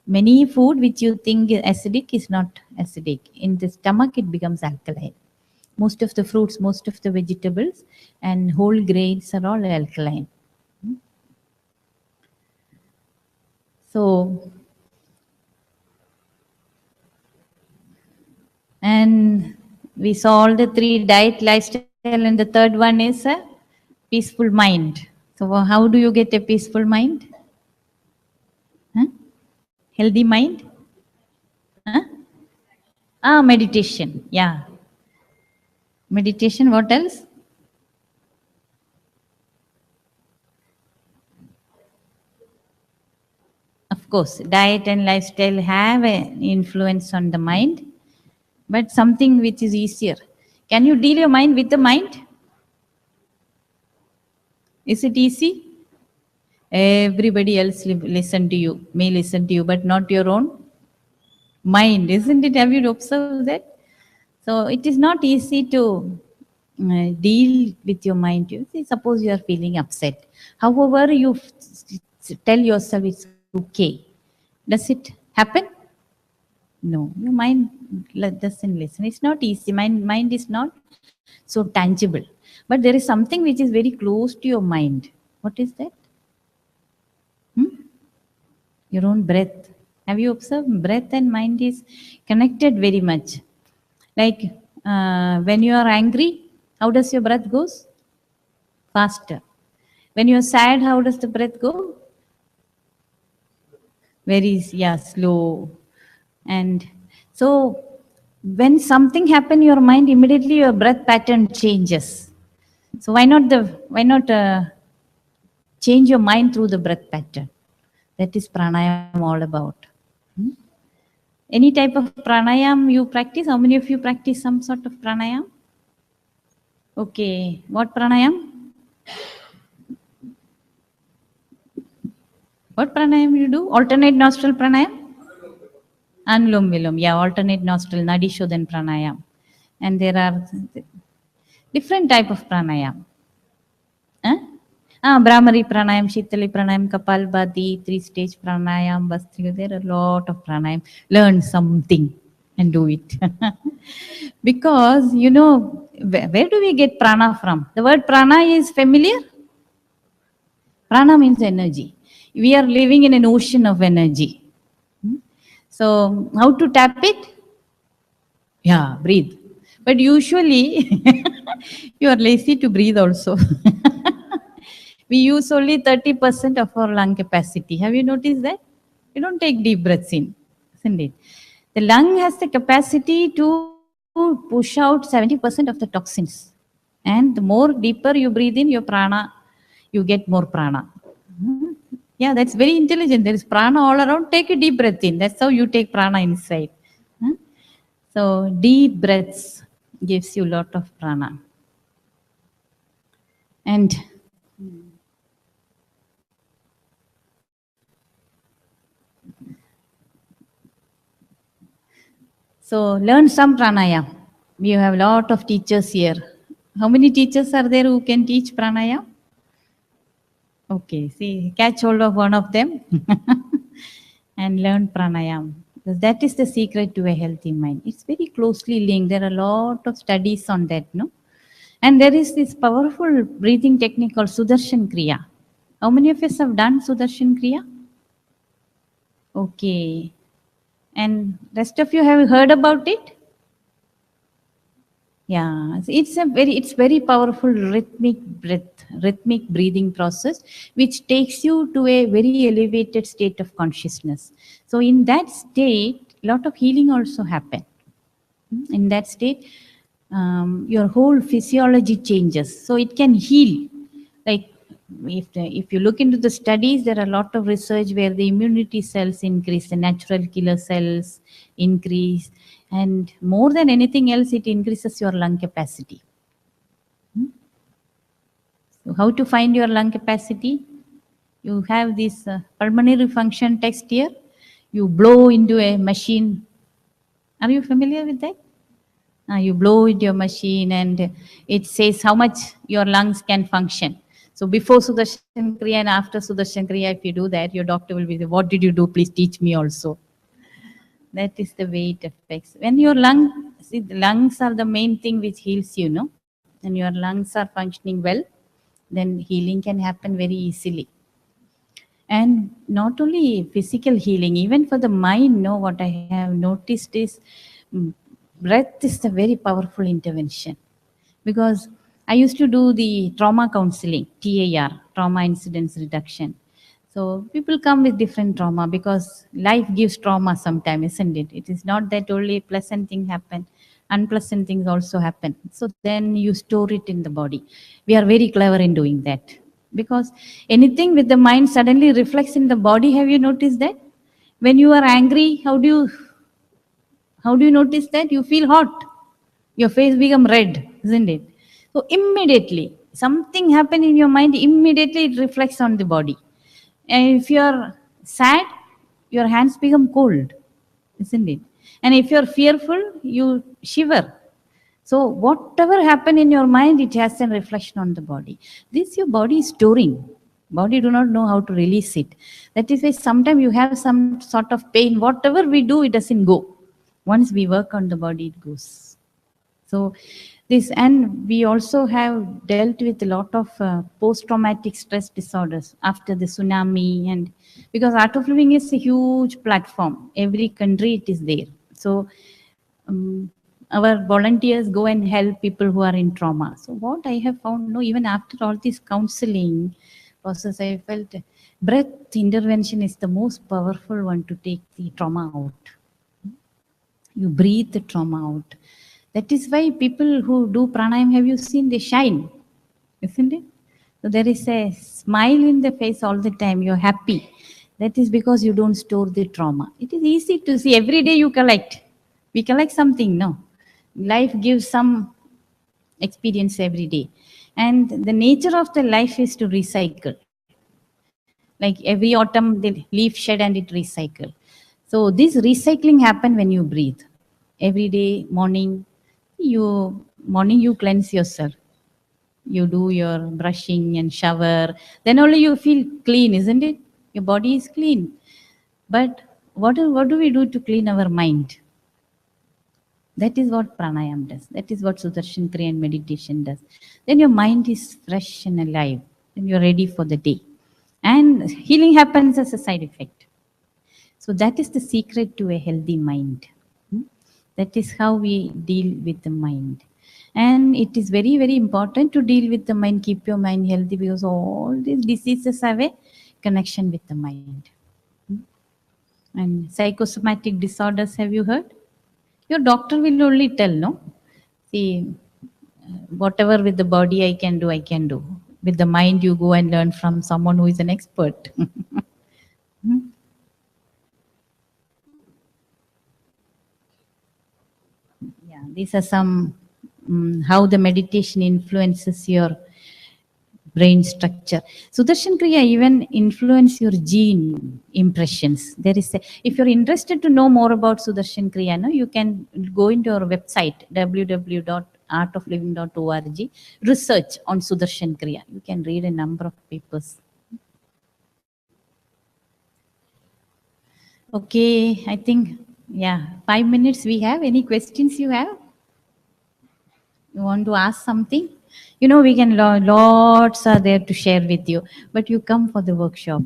Many food which you think is acidic is not acidic. In the stomach it becomes alkaline. Most of the fruits, most of the vegetables and whole grains are all alkaline. So, and we saw all the three: diet, lifestyle, and the third one is a peaceful mind. So how do you get a peaceful mind? Huh? Healthy mind? Huh? Meditation. Yeah. Meditation, what else? Of course, diet and lifestyle have an influence on the mind, but something which is easier. Can you deal your mind with the mind? Is it easy? Everybody else listen to you, may listen to you, but not your own mind, isn't it? Have you observed that? So it is not easy to deal with your mind. You see, suppose you are feeling upset. However, you tell yourself it's okay. Does it happen? No, your mind doesn't listen. It's not easy. Mind is not so tangible. But there is something which is very close to your mind. What is that? Your own breath. Have you observed? Breath and mind is connected very much. Like when you are angry, how does your breath goes? Faster. When you are sad, how does the breath go? Very, slow. And so when something happen in your mind, immediately your breath pattern changes. So why not change your mind through the breath pattern? That is pranayama all about. Any type of pranayam you practice? How many of you practice some sort of pranayam? Okay, what pranayam? What pranayam you do? Alternate nostril pranayam? Anulom Vilom. Yeah, alternate nostril, Nadi Shodhan pranayam. And there are different type of pranayam. Huh? Brahmari pranayam, Shitali pranayam, Kapalbhati, 3-stage pranayam, Vastrika. There are a lot of pranayam. Learn something and do it. Because, where do we get prana from? The word prana is familiar. Prana means energy. We are living in an ocean of energy. So, how to tap it? Yeah, breathe. But usually, you are lazy to breathe also. We use only 30% of our lung capacity. Have you noticed that? You don't take deep breaths in, isn't it? The lung has the capacity to push out 70% of the toxins. And the more deeper you breathe in your prana, you get more prana. Yeah, that's very intelligent. There is prana all around. Take a deep breath in. That's how you take prana inside. So deep breaths gives you a lot of prana. And so learn some pranayam. We have a lot of teachers here. How many teachers are there who can teach pranayam? Okay, see, catch hold of one of them and learn pranayam. Because that is the secret to a healthy mind. It's very closely linked. There are a lot of studies on that, no? And there is this powerful breathing technique called Sudarshan Kriya. How many of us have done Sudarshan Kriya? Okay. And rest of you have heard about it? Yeah, it's very powerful rhythmic breathing process, which takes you to a very elevated state of consciousness. So in that state, a lot of healing also happen. In that state, your whole physiology changes. So it can heal. Like if you look into the studies, there are a lot of research where the immunity cells increase, the natural killer cells increase, and more than anything else, it increases your lung capacity. So how to find your lung capacity? You have this pulmonary function text here. You blow into a machine. Are you familiar with that? You blow into your machine and it says how much your lungs can function. So before Sudarshan Kriya and after Sudarshan Kriya, if you do that, your doctor will be saying, what did you do? Please teach me also. That is the way it affects. When your the lungs are the main thing which heals you, no? And your lungs are functioning well, then healing can happen very easily. And not only physical healing, even for the mind, no, what I have noticed is breath is a very powerful intervention. Because I used to do the trauma counseling, TAR, trauma incidence reduction. So people come with different trauma because life gives trauma sometimes, isn't it? It is not that only pleasant things happen, unpleasant things also happen. So then you store it in the body. We are very clever in doing that. Because anything with the mind suddenly reflects in the body. Have you noticed that? When you are angry, how do you notice that? You feel hot. Your face become red, isn't it? So immediately, something happen in your mind, immediately it reflects on the body. And if you're sad, your hands become cold, isn't it? And if you're fearful, you shiver. So whatever happen in your mind, it has a reflection on the body. This your body is storing. Body do not know how to release it. That is why sometimes you have some sort of pain. Whatever we do, it doesn't go. Once we work on the body, it goes. So and we also have dealt with a lot of post-traumatic stress disorders after the tsunami, and because Art of Living is a huge platform, every country it is there. So our volunteers go and help people who are in trauma. So what I have found, no, even after all this counseling process, I felt breath intervention is the most powerful one to take the trauma out. You breathe the trauma out. That is why people who do pranayam, have you seen, they shine, isn't it? So there is a smile in the face all the time. You're happy. That is because you don't store the trauma. It is easy to see. Every day you collect. We collect something, no? Life gives some experience every day. And the nature of the life is to recycle. Like every autumn, the leaf shed and it recycle. So this recycling happen when you breathe. Every day, morning you cleanse yourself. You do your brushing and shower. Then only you feel clean, isn't it? Your body is clean. But what do we do to clean our mind? That is what pranayam does. That is what Sudarshan Kriya and meditation does. Then your mind is fresh and alive. Then you're ready for the day. And healing happens as a side effect. So that is the secret to a healthy mind. Hmm? That is how we deal with the mind. And it is very, very important to deal with the mind, keep your mind healthy because all these diseases have a connection with the mind. Hmm? And psychosomatic disorders, have you heard? Your doctor will only tell, no? See, whatever with the body I can do, I can do. With the mind, you go and learn from someone who is an expert. Yeah, these are some how the meditation influences your brain structure. Sudarshan Kriya even influence your gene impressions. There is a, if you're interested to know more about Sudarshan Kriya, no, you can go into our website www.artofliving.org, research on Sudarshan Kriya. You can read a number of papers. Okay, I think, yeah, 5 minutes we have. Any questions you have? You want to ask something? You know, we can, lots are there to share with you, but you come for the workshop.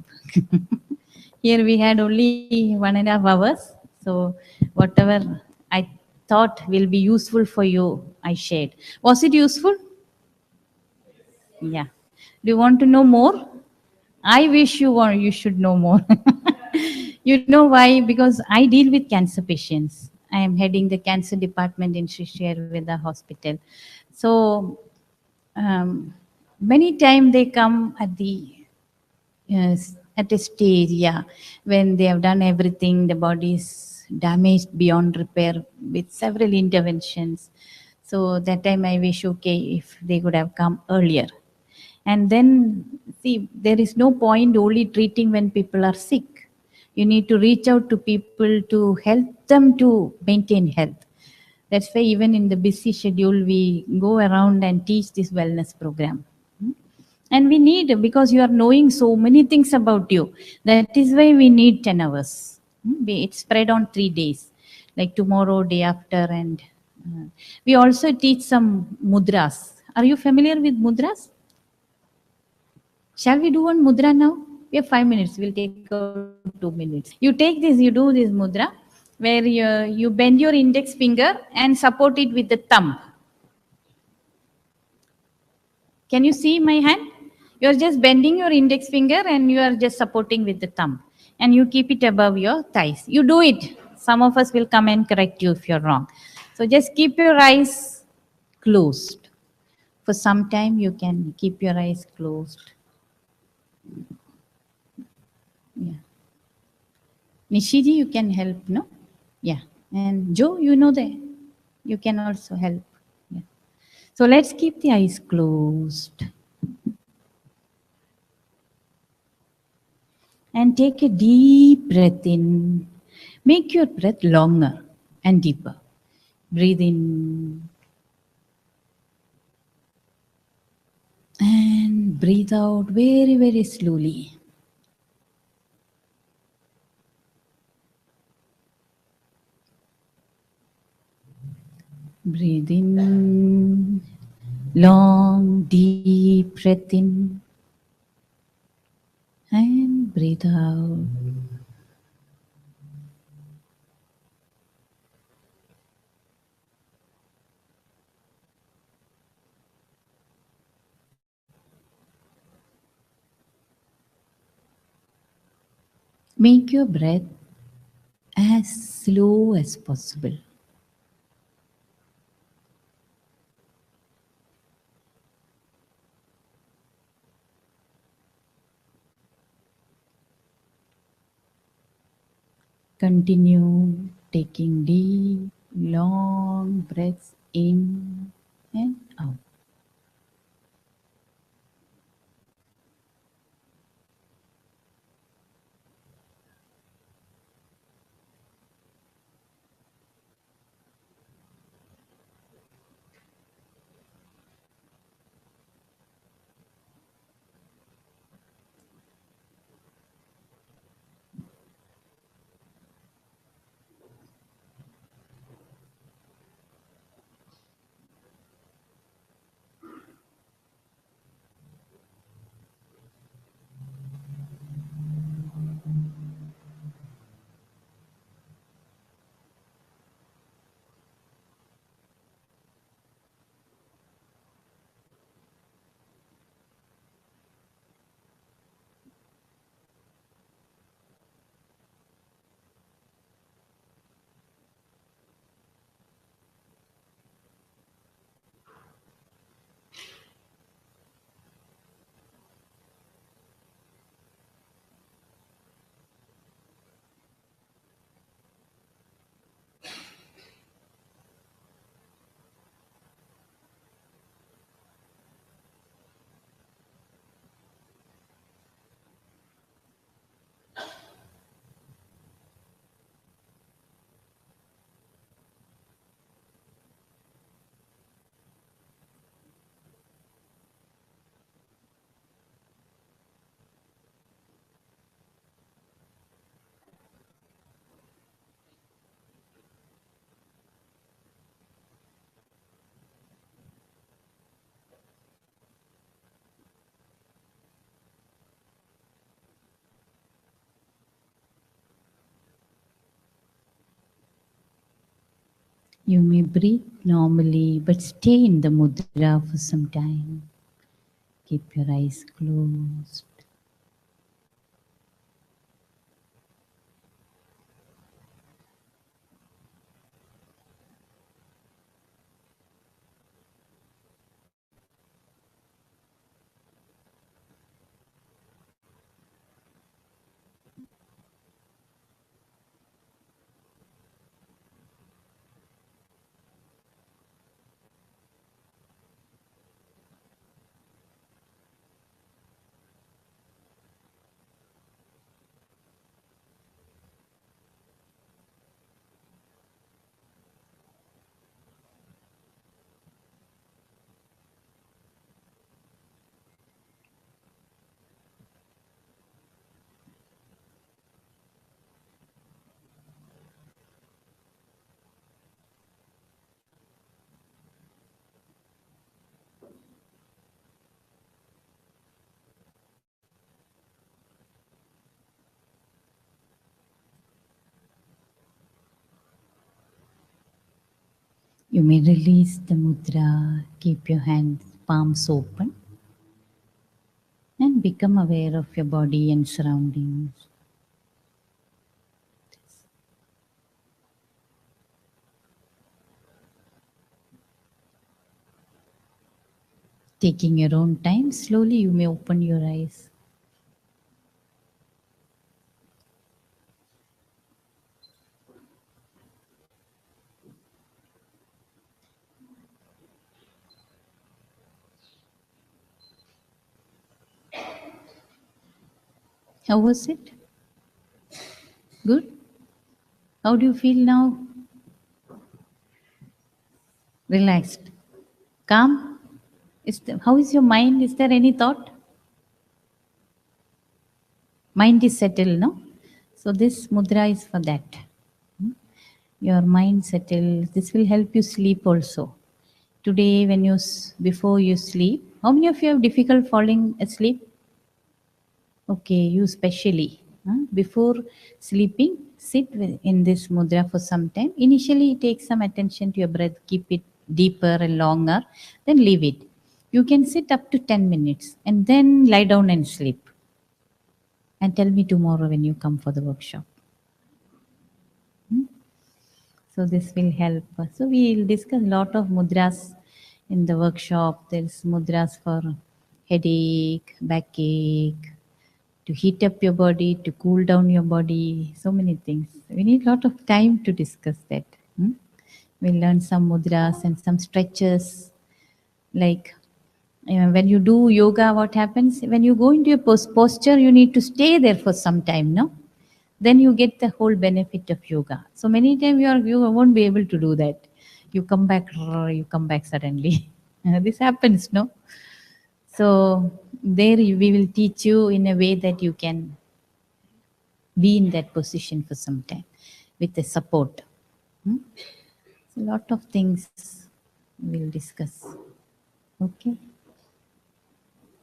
Here we had only 1.5 hours. So whatever I thought will be useful for you, I shared. Was it useful? Yeah. Do you want to know more? I wish you should know more. You know why? Because I deal with cancer patients. I am heading the cancer department in Sri Ayurveda Hospital. So many times they come at the yes, at a stage, yeah, when they have done everything, the body is damaged beyond repair with several interventions. So that time I wish, okay, if they could have come earlier. And then, see, there is no point only treating when people are sick. You need to reach out to people to help them to maintain health. That's why even in the busy schedule, we go around and teach this wellness program. Hmm? And we need, because you are knowing so many things about you, that is why we need 10 hours. It's spread on 3 days, like tomorrow, day after. And we also teach some mudras. Are you familiar with mudras? Shall we do one mudra now? We have 5 minutes. We'll take out 2 minutes. You take this, you do this mudra, where you bend your index finger and support it with the thumb. Can you see my hand? You are just bending your index finger and you are just supporting with the thumb. And you keep it above your thighs. You do it. Some of us will come and correct you if you're wrong. So just keep your eyes closed. For some time, you can keep your eyes closed. Yeah. Nishiji, you can help, no? Yeah. And Joe, you know that. You can also help. Yeah. So let's keep the eyes closed. And take a deep breath in. Make your breath longer and deeper. Breathe in and breathe out very, very slowly. Breathe in, long, deep breath in, and breathe out. Make your breath as slow as possible. Continue taking deep, long breaths in and out. You may breathe normally, but stay in the mudra for some time. Keep your eyes closed. You may release the mudra, keep your hands, palms open, and become aware of your body and surroundings. Taking your own time, slowly you may open your eyes. How was it? Good? How do you feel now? Relaxed? Calm? How is your mind? Is there any thought? Mind is settled, no? So this mudra is for that. Your mind settles. This will help you sleep also. Today, when before you sleep, how many of you have difficult falling asleep? Okay, you specially. Before sleeping, sit in this mudra for some time. Initially, take some attention to your breath, keep it deeper and longer, then leave it. You can sit up to 10 minutes and then lie down and sleep. And tell me tomorrow when you come for the workshop. So this will help. So we will discuss a lot of mudras in the workshop. There's mudras for headache, backache, to heat up your body, to cool down your body, so many things. We need a lot of time to discuss that. We'll learn some mudras and some stretches. Like when you do yoga, what happens? When you go into your posture, you need to stay there for some time, no? Then you get the whole benefit of yoga. So many times you won't be able to do that. You come back suddenly. This happens, no? So there we will teach you in a way that you can be in that position for some time with the support. A lot of things we'll discuss. Okay.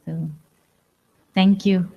So thank you.